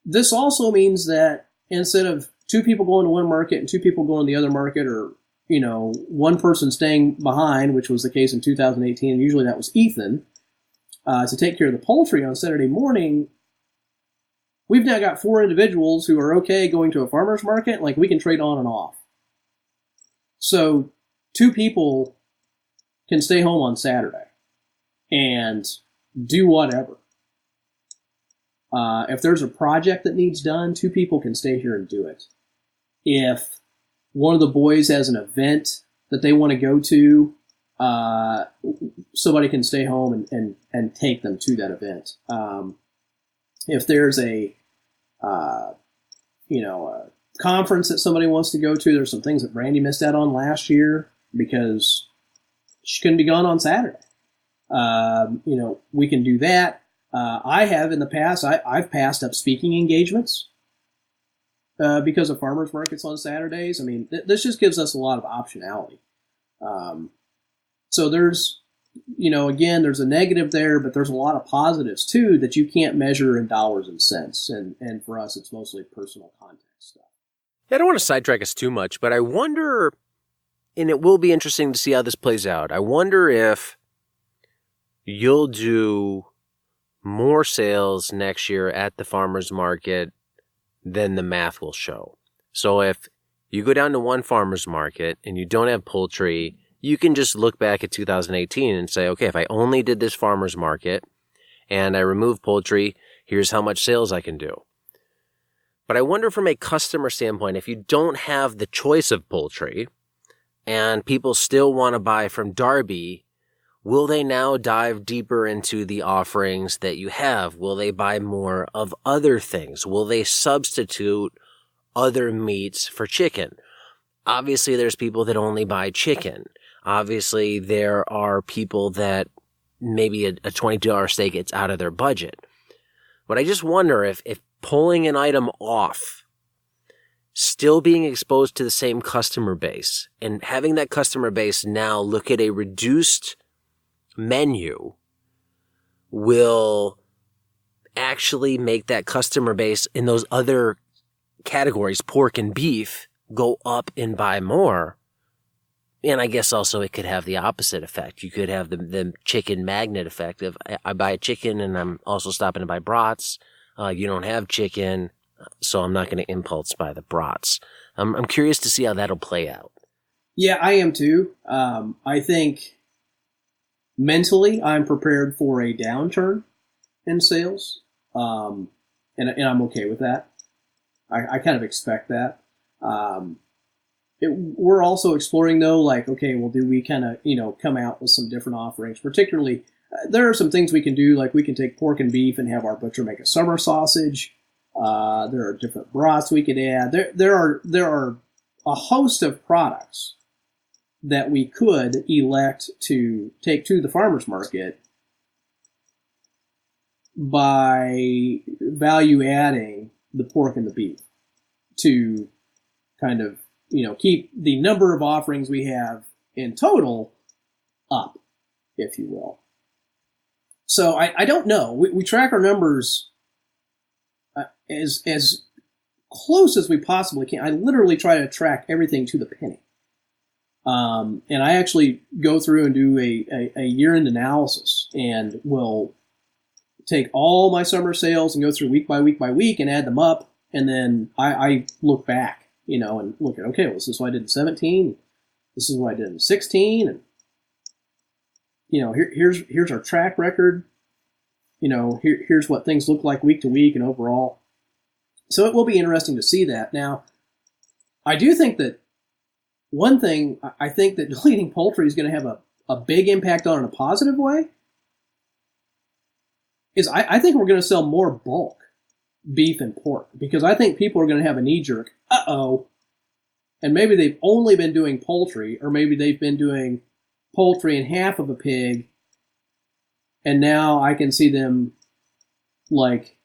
S2: This also means that instead of 2 people going to one market and 2 people going to the other market, or, one person staying behind, which was the case in 2018, and usually that was Ethan, to take care of the poultry on Saturday morning, we've now got 4 individuals who are okay going to a farmer's market. Like, we can trade on and off. So 2 people can stay home on Saturday and do whatever. If there's a project that needs done, 2 people can stay here and do it. If one of the boys has an event that they want to go to, somebody can stay home and take them to that event. If there's a conference that somebody wants to go to, there's some things that Brandy missed out on last year because she couldn't be gone on Saturday. We can do that. I have in the past, I've passed up speaking engagements because of farmers markets on Saturdays. I mean, this just gives us a lot of optionality. So there's, again, there's a negative there, but there's a lot of positives too that you can't measure in dollars and cents. And for us, it's mostly personal context stuff.
S1: I don't want to sidetrack us too much, but I wonder, and it will be interesting to see how this plays out, I wonder if you'll do more sales next year at the farmer's market than the math will show. So if you go down to one farmer's market and you don't have poultry, you can just look back at 2018 and say, okay, if I only did this farmer's market and I remove poultry, here's how much sales I can do. But I wonder from a customer standpoint, if you don't have the choice of poultry and people still want to buy from Darby, will they now dive deeper into the offerings that you have? Will they buy more of other things? Will they substitute other meats for chicken? Obviously, there's people that only buy chicken. Obviously, there are people that maybe a $22 steak, it's out of their budget. But I just wonder if pulling an item off, still being exposed to the same customer base, and having that customer base now look at a reduced menu will actually make that customer base in those other categories, pork and beef, go up and buy more. And I guess also it could have the opposite effect. You could have the chicken magnet effect of I buy a chicken and I'm also stopping to buy brats. You don't have chicken, so I'm not going to impulse buy the brats. I'm curious to see how that'll play out.
S2: Yeah, I am too. I think mentally I'm prepared for a downturn in sales, and I'm okay with that. I kind of expect that. We're also exploring though, like, okay, well, do we kind of, come out with some different offerings? Particularly, there are some things we can do, like we can take pork and beef and have our butcher make a summer sausage. There are different brats we could add. There are a host of products that we could elect to take to the farmer's market by value adding the pork and the beef to kind of, keep the number of offerings we have in total up, if you will. So I don't know. We track our numbers as close as we possibly can. I literally try to track everything to the penny. And I actually go through and do a year-end analysis and will take all my summer sales and go through week by week by week and add them up. And then I look back, and look at, okay, well, this is what I did in 17. This is what I did in 16. And, here's our track record. Here's what things look like week to week and overall. So it will be interesting to see that. Now, I do think that one thing, I think that deleting poultry is going to have a big impact on in a positive way, is I think we're going to sell more bulk beef and pork, because I think people are going to have a knee-jerk, and maybe they've only been doing poultry, or maybe they've been doing poultry and half of a pig, and now I can see them, like,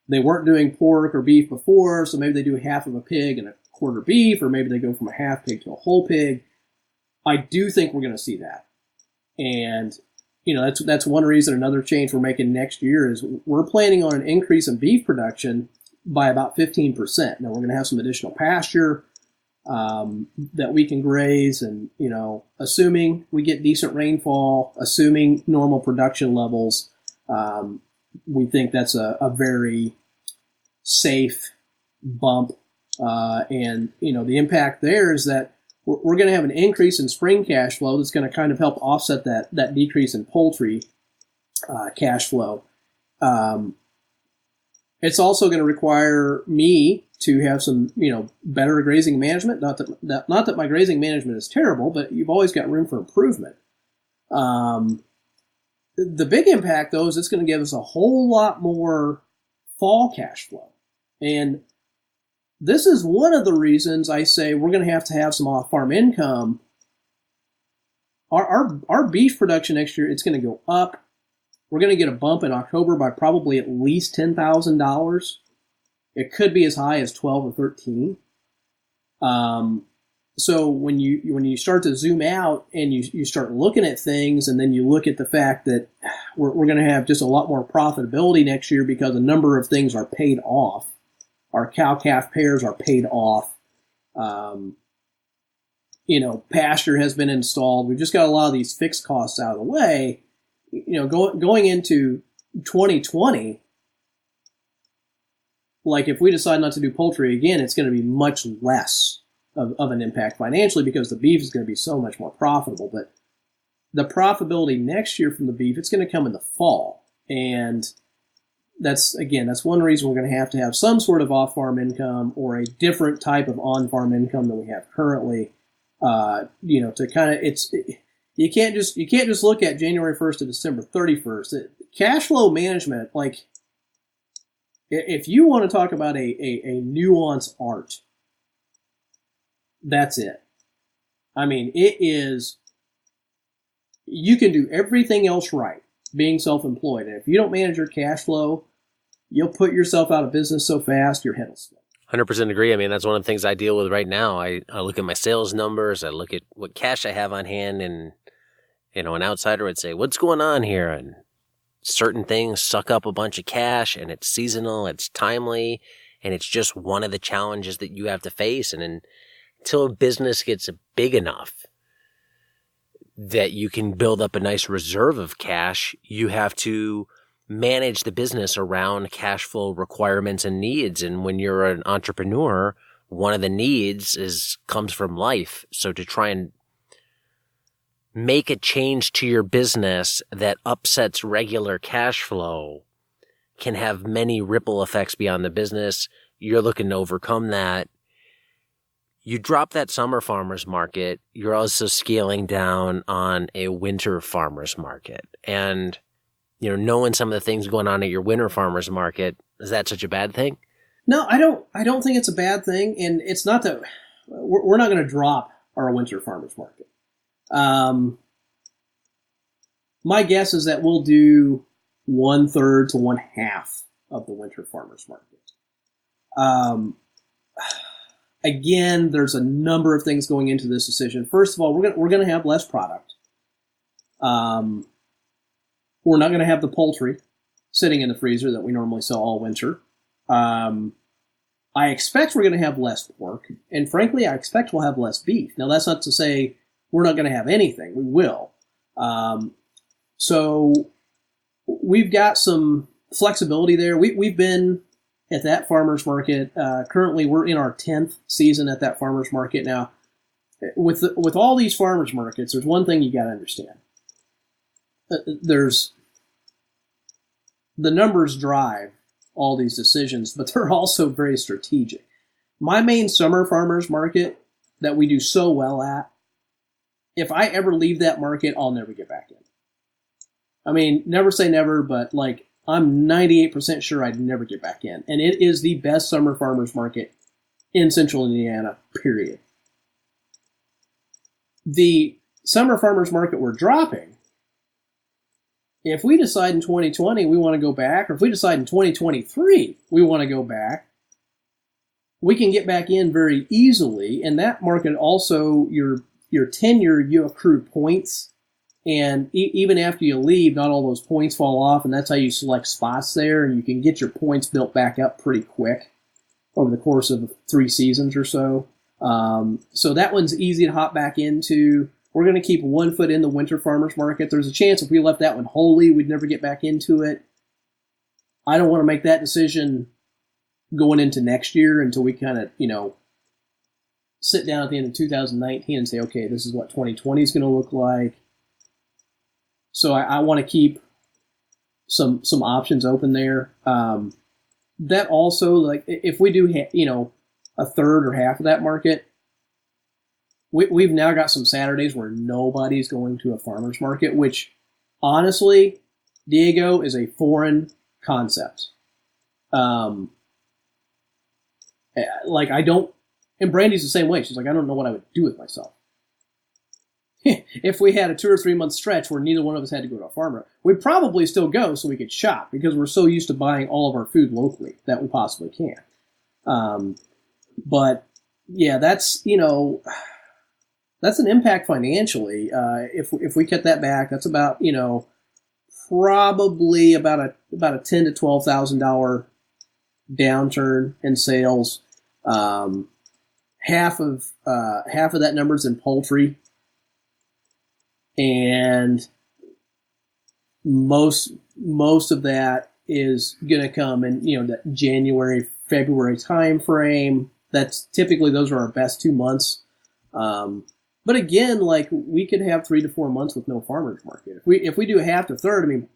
S2: they weren't doing pork or beef before, so maybe they do half of a pig and a quarter beef, or maybe they go from a half pig to a whole pig. I do think we're going to see that. And, that's one reason. Another change we're making next year is we're planning on an increase in beef production by about 15%. Now, we're going to have some additional pasture that we can graze, and, assuming we get decent rainfall, assuming normal production levels, we think that's a very safe bump. And, the impact there is that we're going to have an increase in spring cash flow that's going to kind of help offset that decrease in poultry cash flow. It's also going to require me to have some, better grazing management. Not that my grazing management is terrible, but you've always got room for improvement. The big impact, though, is it's going to give us a whole lot more fall cash flow. And this is one of the reasons I say we're going to have some off-farm income. Our beef production next year, it's going to go up. We're going to get a bump in October by probably at least $10,000. It could be as high as 12 or 13. So when you start to zoom out and you start looking at things, and then you look at the fact that we're going to have just a lot more profitability next year because a number of things are paid off. Our cow-calf pairs are paid off. Pasture has been installed. We've just got a lot of these fixed costs out of the way. Going into 2020, like if we decide not to do poultry again, it's going to be much less of an impact financially because the beef is going to be so much more profitable. But the profitability next year from the beef, it's going to come in the fall. And that's one reason we're going to have some sort of off-farm income or a different type of on-farm income than we have currently. To kind of, you can't just look at January 1st to December 31st. Cash flow management, like if you want to talk about a nuanced art, that's it. I mean, it is, you can do everything else right being self-employed. And if you don't manage your cash flow, you'll put yourself out of business so fast, your head will spin.
S1: 100% agree. I mean, that's one of the things I deal with right now. I look at my sales numbers. I look at what cash I have on hand, and, an outsider would say, what's going on here? And certain things suck up a bunch of cash, and it's seasonal, it's timely, and it's just one of the challenges that you have to face. And until a business gets big enough that you can build up a nice reserve of cash, you have to manage the business around cash flow requirements and needs. And when you're an entrepreneur, one of the needs comes from life. So to try and make a change to your business that upsets regular cash flow can have many ripple effects beyond the business. You're looking to overcome that. You drop that summer farmers market, you're also scaling down on a winter farmers market. And knowing some of the things going on at your winter farmers market, is that such a bad thing?
S2: No, I don't think it's a bad thing. And it's not that we're not going to drop our winter farmers market. My guess is that we'll do 1/3 to 1/2 of the winter farmers market. Again, there's a number of things going into this decision. First of all, we're going to have less product. We're not going to have the poultry sitting in the freezer that we normally sell all winter. I expect we're going to have less pork, and frankly, I expect we'll have less beef. Now, that's not to say we're not going to have anything. We will. So we've got some flexibility there. We've been at that farmer's market. Currently, we're in our 10th season at that farmer's market. Now, with all these farmer's markets, there's one thing you got to understand. There's the numbers drive all these decisions, but they're also very strategic. My main summer farmers market that we do so well at, if I ever leave that market, I'll never get back in. I mean, never say never, but I'm 98% sure I'd never get back in. And it is the best summer farmers market in central Indiana, period. The summer farmers market we're dropping, if we decide in 2020 we want to go back, or if we decide in 2023 we want to go back, we can get back in very easily. And that market also, your tenure, you accrue points. And even after you leave, not all those points fall off, and that's how you select spots there, and you can get your points built back up pretty quick over the course of 3 seasons or so. So that one's easy to hop back into. We're going to keep one foot in the winter farmers market. There's a chance if we left that one wholly, we'd never get back into it. I don't want to make that decision going into next year until we kind of, sit down at the end of 2019 and say, okay, this is what 2020 is going to look like. So I want to keep some options open there. That also, if we do, a third or half of that market, we've now got some Saturdays where nobody's going to a farmer's market, which honestly, Diego, is a foreign concept. I don't, and Brandy's the same way. She's like, I don't know what I would do with myself. If we had a 2 or 3 month stretch where neither one of us had to go to a farmer, we'd probably still go so we could shop because we're so used to buying all of our food locally that we possibly can. But yeah, that's an impact financially. If we cut that back, that's about, probably about a $10,000 to $12,000 downturn in sales. Half of that number's in poultry. And most of that is going to come in, that January, February time frame. That's typically, those are our best 2 months. But again, we could have 3 to 4 months with no farmers market. If we do half to third,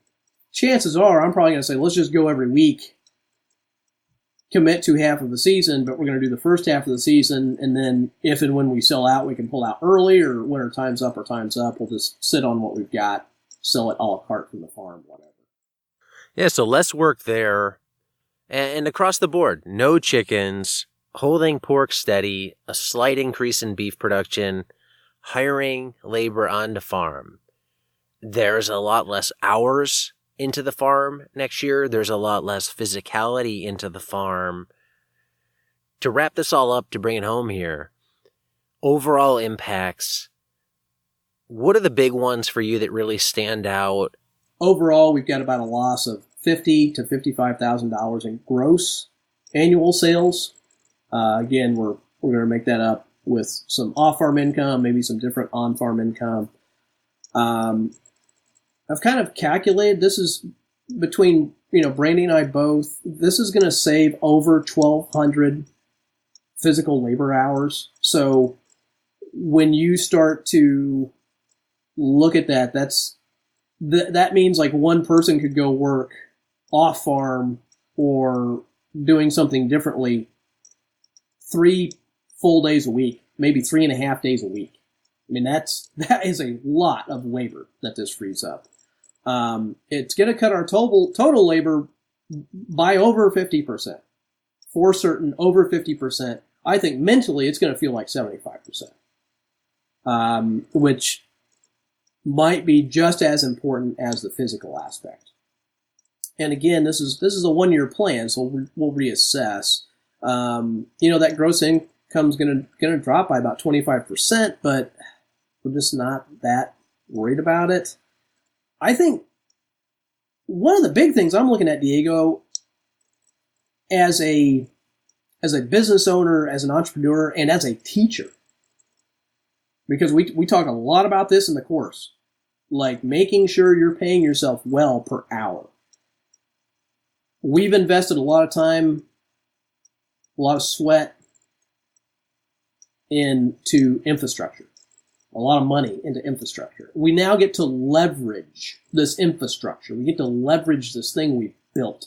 S2: chances are I'm probably going to say, let's just go every week, commit to half of the season, but we're going to do the first half of the season, and then if and when we sell out, we can pull out early, or when our time's up, we'll just sit on what we've got, sell it a la carte from the farm, whatever.
S1: Yeah, so less work there, and across the board, no chickens, holding pork steady, a slight increase in beef production, hiring labor on the farm. There's a lot less hours into the farm next year. There's a lot less physicality into the farm. To wrap this all up, to bring it home here, overall impacts, what are the big ones for you that really stand out?
S2: Overall, we've got about a loss of $50,000 to $55,000 in gross annual sales. Again, we're going to make that up with some off-farm income, maybe some different on-farm income. I've kind of calculated, this is between, Brandy and I both, this is going to save over 1,200 physical labor hours. So when you start to look at that, that means like one person could go work off farm or doing something differently 3 full days a week, maybe 3.5 days a week. I mean, that is a lot of labor that this frees up. It's going to cut our total labor by over 50%. For certain, over 50%. I think mentally it's going to feel like 75%, which might be just as important as the physical aspect. And again, this is a 1-year plan, so we'll reassess. That gross income's going to drop by about 25%, but we're just not that worried about it. I think one of the big things I'm looking at, Diego, as a business owner, as an entrepreneur, and as a teacher, because we talk a lot about this in the course, like making sure you're paying yourself well per hour. We've invested a lot of time, a lot of sweat into infrastructure, a lot of money into infrastructure. We now get to leverage this infrastructure. We get to leverage this thing we've built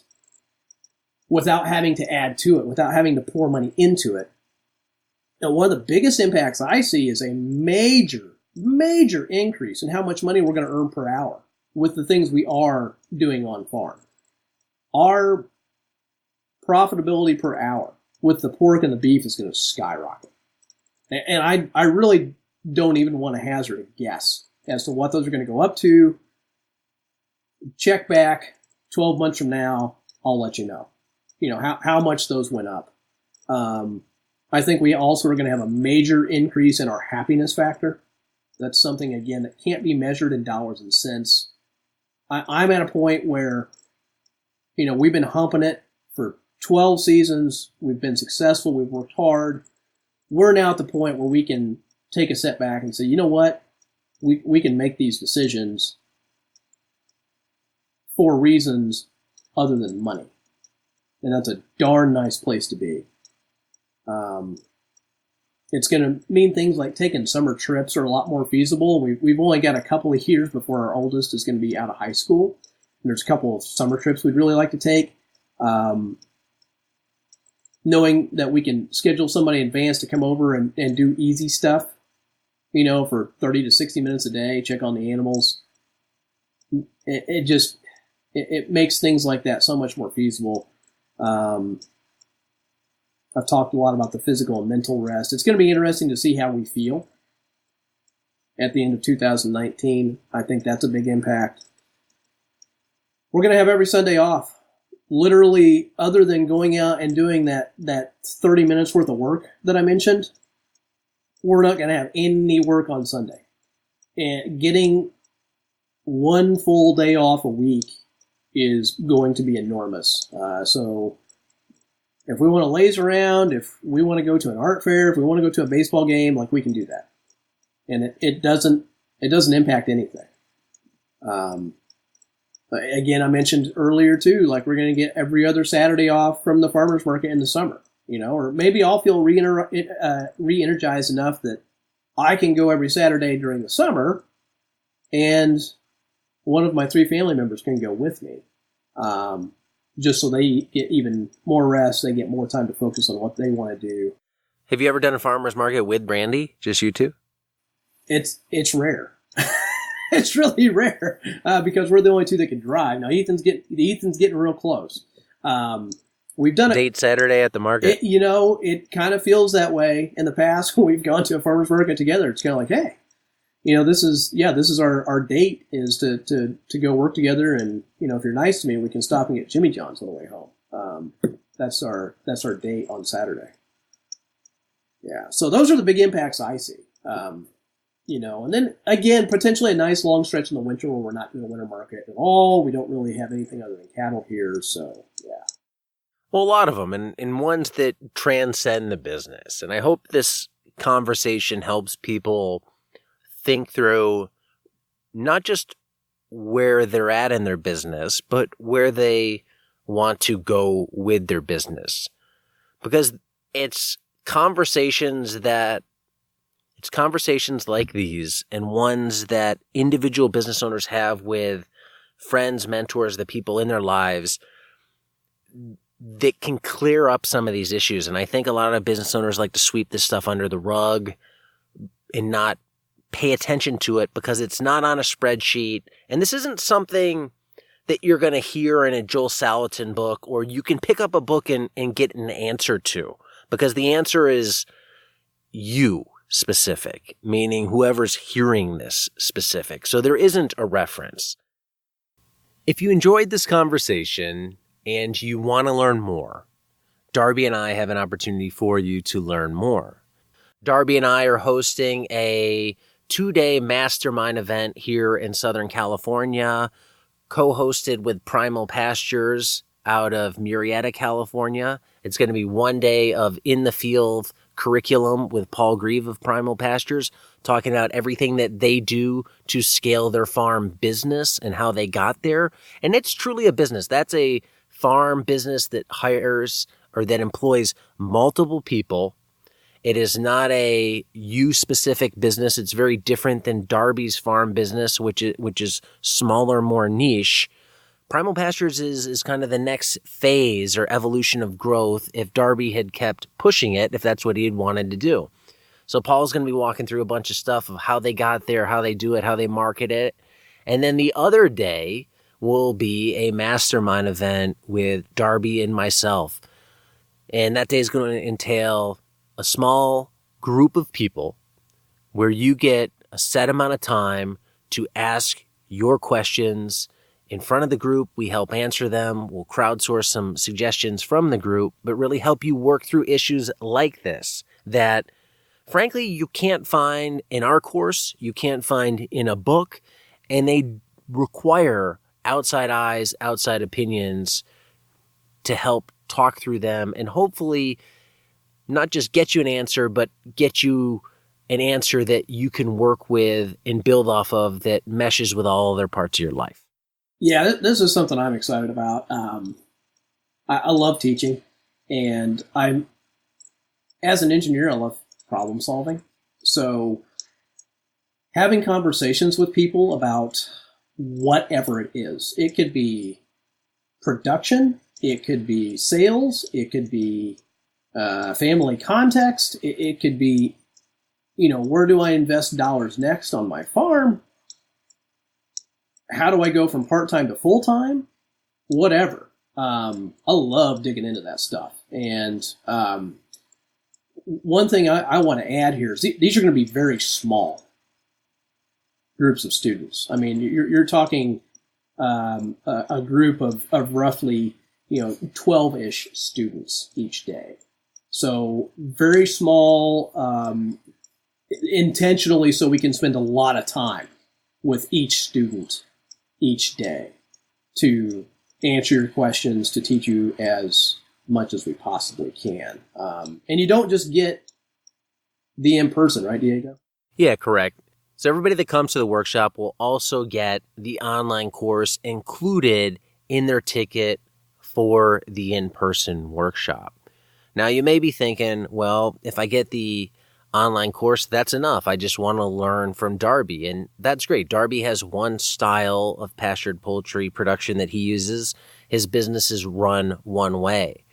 S2: without having to add to it, without having to pour money into it. And one of the biggest impacts I see is a major, major increase in how much money we're going to earn per hour with the things we are doing on farm. Our profitability per hour with the pork and the beef is going to skyrocket. And I really don't even want to hazard a guess as to what those are going to go up to. Check back 12 months from now, I'll let you know. How much those went up. I think we also are going to have a major increase in our happiness factor. That's something, again, that can't be measured in dollars and cents. I'm at a point where, we've been humping it for 12 seasons. We've been successful. We've worked hard. We're now at the point where we can take a step back and say, you know what? We can make these decisions for reasons other than money. And that's a darn nice place to be. It's going to mean things like taking summer trips are a lot more feasible. We've only got a couple of years before our oldest is going to be out of high school. And there's a couple of summer trips we'd really like to take. Knowing that we can schedule somebody in advance to come over and do easy stuff, for 30 to 60 minutes a day, check on the animals. It makes things like that so much more feasible. I've talked a lot about the physical and mental rest. It's going to be interesting to see how we feel at the end of 2019. I think that's a big impact. We're going to have every Sunday off. Literally, other than going out and doing that 30 minutes worth of work that I mentioned, we're not going to have any work on Sunday. And getting one full day off a week is going to be enormous. So if we want to laze around, if we want to go to an art fair, if we want to go to a baseball game, we can do that. And it doesn't impact anything. Again, I mentioned earlier too, we're going to get every other Saturday off from the farmers market in the summer, or maybe I'll feel re-energized enough that I can go every Saturday during the summer, and one of my 3 family members can go with me. Just so they get even more rest, they get more time to focus on what they want to do.
S1: Have you ever done a farmer's market with Brandy? Just you two?
S2: It's rare. It's really rare because we're the only 2 that can drive. Now Ethan's getting real close. We've done
S1: date Saturday at the market.
S2: It kind of feels that way in the past when we've gone to a farmer's market together. It's kind of like, hey, this is our date is to go work together. And, if you're nice to me, we can stop and get Jimmy John's on the way home. That's our date on Saturday. Yeah. So those are the big impacts I see. And then again, potentially a nice long stretch in the winter where we're not doing a winter market at all. We don't really have anything other than cattle here. So, yeah.
S1: Well, a lot of them, and ones that transcend the business. And I hope this conversation helps people think through not just where they're at in their business, but where they want to go with their business. Because it's conversations like these and ones that individual business owners have with friends, mentors, the people in their lives that can clear up some of these issues. And I think a lot of business owners like to sweep this stuff under the rug and not pay attention to it because it's not on a spreadsheet. And this isn't something that you're going to hear in a Joel Salatin book, or you can pick up a book and get an answer to, because the answer is you specific, meaning whoever's hearing this specific. So there isn't a reference. If you enjoyed this conversation and you want to learn more, Darby and I have an opportunity for you to learn more. Darby and I are hosting a 2-day mastermind event here in Southern California, co-hosted with Primal Pastures out of Murrieta, California. It's going to be 1 day of in the field curriculum with Paul Grieve of Primal Pastures, talking about everything that they do to scale their farm business and how they got there. And it's truly a business. That's a farm business that hires or that employs multiple people. It is not a you-specific business. It's very different than Darby's farm business, which is smaller, more niche. Primal Pastures is kind of the next phase or evolution of growth if Darby had kept pushing it, if that's what he had wanted to do. So Paul's going to be walking through a bunch of stuff of how they got there, how they do it, how they market it. And then the other day will be a mastermind event with Darby and myself. And that day is going to entail a small group of people where you get a set amount of time to ask your questions in front of the group. We help answer them. We'll crowdsource some suggestions from the group, but really help you work through issues like this that, frankly, you can't find in our course, you can't find in a book, and they require outside eyes, outside opinions to help talk through them and hopefully not just get you an answer, but get you an answer that you can work with and build off of that meshes with all other parts of your life.
S2: Yeah, this is something I'm excited about. I love teaching, and as an engineer, I love problem solving. So having conversations with people about whatever it is, it could be production, it could be sales, it could be family context, it could be, where do I invest dollars next on my farm? How do I go from part-time to full-time? Whatever. I love digging into that stuff. And one thing I want to add here is these are going to be very small groups of students. I mean, you're talking a group of roughly 12-ish students each day. So very small, intentionally, so we can spend a lot of time with each student each day to answer your questions, to teach you as much as we possibly can. And you don't just get the in-person, right, Diego?
S1: Yeah, correct. So everybody that comes to the workshop will also get the online course included in their ticket for the in-person workshop. Now, you may be thinking, well, if I get the online course, that's enough. I just want to learn from Darby. And that's great. Darby has one style of pastured poultry production that he uses. His business is run one way.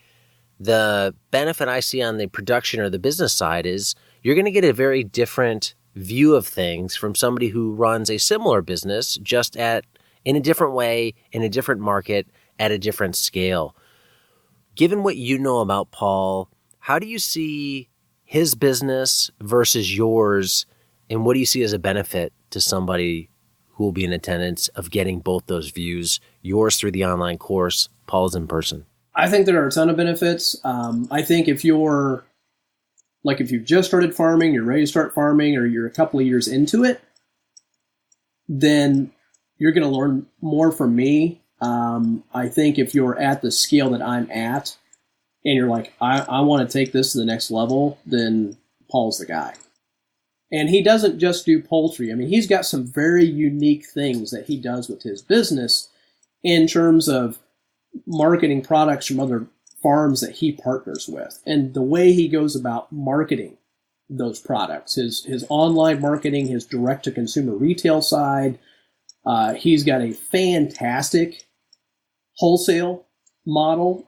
S1: The benefit I see on the production or the business side is you're going to get a very different view of things from somebody who runs a similar business, just in a different way, in a different market, at a different scale. Given what you know about Paul, how do you see his business versus yours, and what do you see as a benefit to somebody who will be in attendance of getting both those views, yours through the online course, Paul's in person?
S2: I think there are a ton of benefits. I think if you've just started farming, you're ready to start farming, or you're a couple of years into it, then you're going to learn more from me. I think if you're at the scale that I'm at, and you're like, I want to take this to the next level, then Paul's the guy. And he doesn't just do poultry. I mean, he's got some very unique things that he does with his business in terms of marketing products from other farms that he partners with. And the way he goes about marketing those products, his online marketing, his direct-to-consumer retail side. He's got a fantastic wholesale model.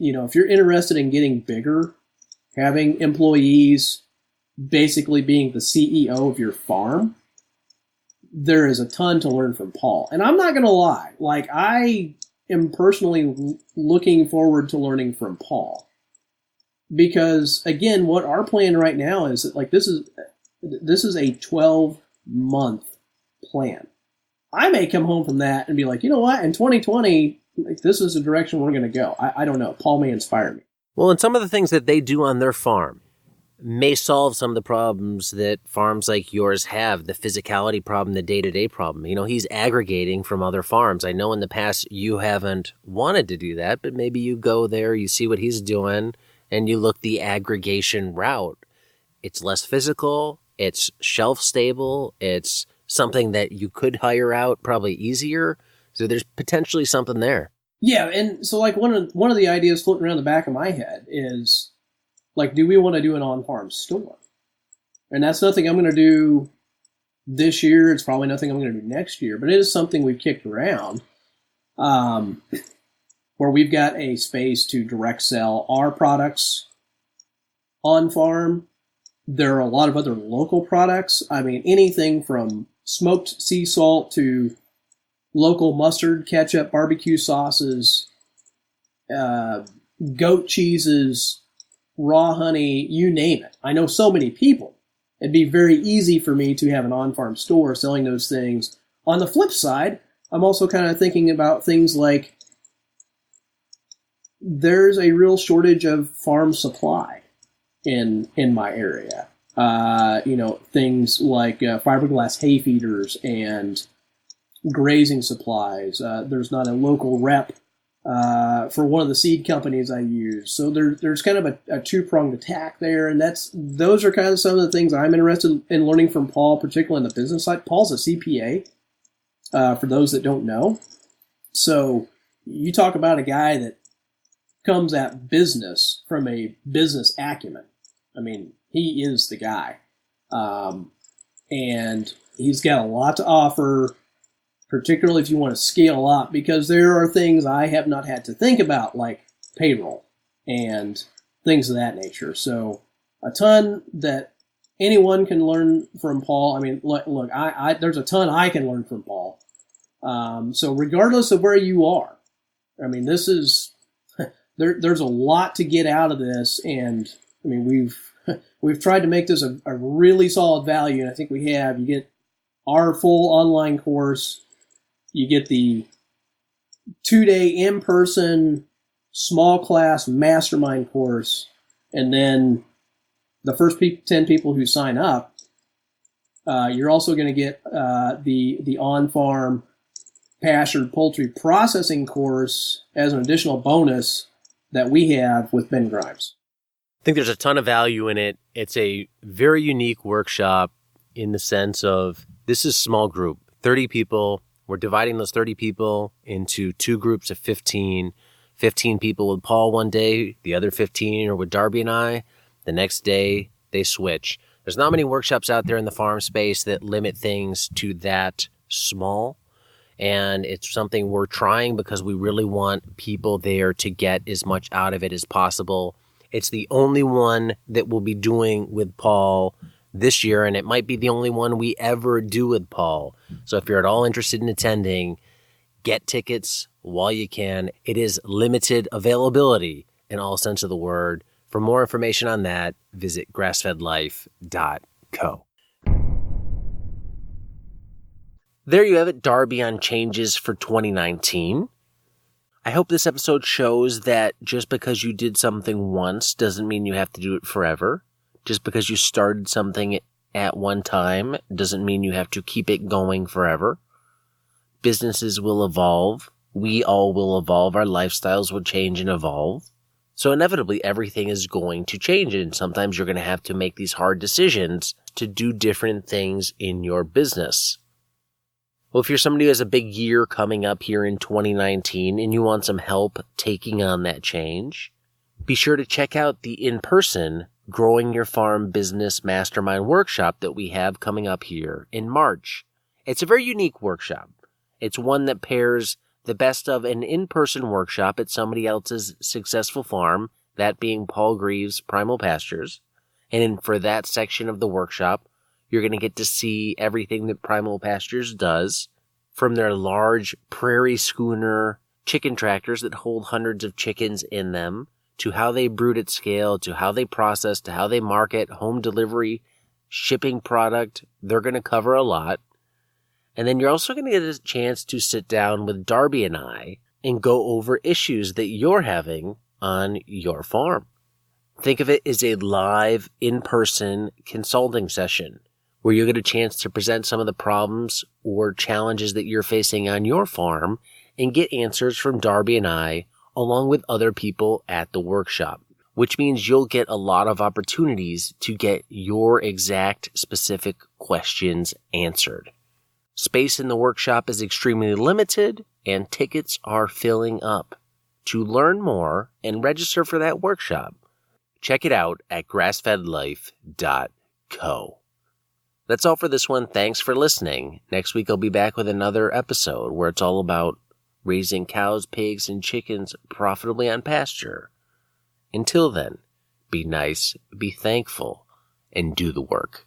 S2: If you're interested in getting bigger, having employees, basically being the CEO of your farm, there is a ton to learn from Paul. And I'm not going to lie, I am personally looking forward to learning from Paul. Because, again, what our plan right now is that, this is a 12-month plan. I may come home from that and be like, you know what, in 2020, this is the direction we're going to go. I don't know. Paul may inspire me.
S1: Well, and some of the things that they do on their farm may solve some of the problems that farms like yours have, the physicality problem, the day-to-day problem. He's aggregating from other farms. I know in the past you haven't wanted to do that, but maybe you go there, you see what he's doing, and you look the aggregation route. It's less physical, it's shelf-stable, it's something that you could hire out probably easier. So there's potentially something there.
S2: Yeah, and so one of the ideas floating around the back of my head is, do we want to do an on-farm store? And that's nothing I'm going to do this year. It's probably nothing I'm going to do next year, but it is something we've kicked around, where we've got a space to direct sell our products on farm. There are a lot of other local products. I mean, anything from smoked sea salt to local mustard, ketchup, barbecue sauces, goat cheeses, raw honey, you name it. I know so many people. It'd be very easy for me to have an on-farm store selling those things. On the flip side, I'm also kind of thinking about things like there's a real shortage of farm supply in my area. Things like fiberglass hay feeders and grazing supplies. There's not a local rep for one of the seed companies I use. So there's kind of a two-pronged attack there, and those are kind of some of the things I'm interested in learning from Paul, particularly on the business side. Paul's a CPA, for those that don't know. So you talk about a guy that comes at business from a business acumen. I mean, he is the guy. And he's got a lot to offer, particularly if you want to scale up, because there are things I have not had to think about, like payroll and things of that nature. So a ton that anyone can learn from Paul. I mean, look, there's a ton I can learn from Paul. So regardless of where you are, I mean, this is there's a lot to get out of this, and I mean we've tried to make this a really solid value, and I think we have. You get our full online course. You get the 2-day in-person small class mastermind course, and then the first 10 people who sign up, you're also going to get the on-farm pastured poultry processing course as an additional bonus that we have with Ben Grimes.
S1: I think there's a ton of value in it. It's a very unique workshop in the sense of this is small group, 30 people. We're dividing those 30 people into two groups of 15. 15 people with Paul one day, the other 15 are with Darby and I. The next day, they switch. There's not many workshops out there in the farm space that limit things to that small. And it's something we're trying because we really want people there to get as much out of it as possible. It's the only one that we'll be doing with Paul this year, and it might be the only one we ever do with Paul. So if you're at all interested in attending, get tickets while you can. It is limited availability in all sense of the word. For more information on that, visit grassfedlife.co. There you have it, Darby on changes for 2019. I hope this episode shows that just because you did something once doesn't mean you have to do it forever. Just because you started something at one time doesn't mean you have to keep it going forever. Businesses will evolve. We all will evolve. Our lifestyles will change and evolve. So inevitably, everything is going to change, and sometimes you're going to have to make these hard decisions to do different things in your business. Well, if you're somebody who has a big year coming up here in 2019 and you want some help taking on that change, be sure to check out the in-person Growing Your Farm Business Mastermind workshop that we have coming up here in March. It's a very unique workshop. It's one that pairs the best of an in-person workshop at somebody else's successful farm, that being Paul Greaves' Primal Pastures. And for that section of the workshop, you're going to get to see everything that Primal Pastures does, from their large prairie schooner chicken tractors that hold hundreds of chickens in them, to how they brood at scale, to how they process, to how they market, home delivery, shipping product. They're going to cover a lot. And then you're also going to get a chance to sit down with Darby and I and go over issues that you're having on your farm. Think of it as a live, in-person consulting session where you get a chance to present some of the problems or challenges that you're facing on your farm and get answers from Darby and I, along with other people at the workshop, which means you'll get a lot of opportunities to get your exact specific questions answered. Space in the workshop is extremely limited, and tickets are filling up. To learn more and register for that workshop, check it out at grassfedlife.co. That's all for this one. Thanks for listening. Next week I'll be back with another episode where it's all about raising cows, pigs, and chickens profitably on pasture. Until then, be nice, be thankful, and do the work.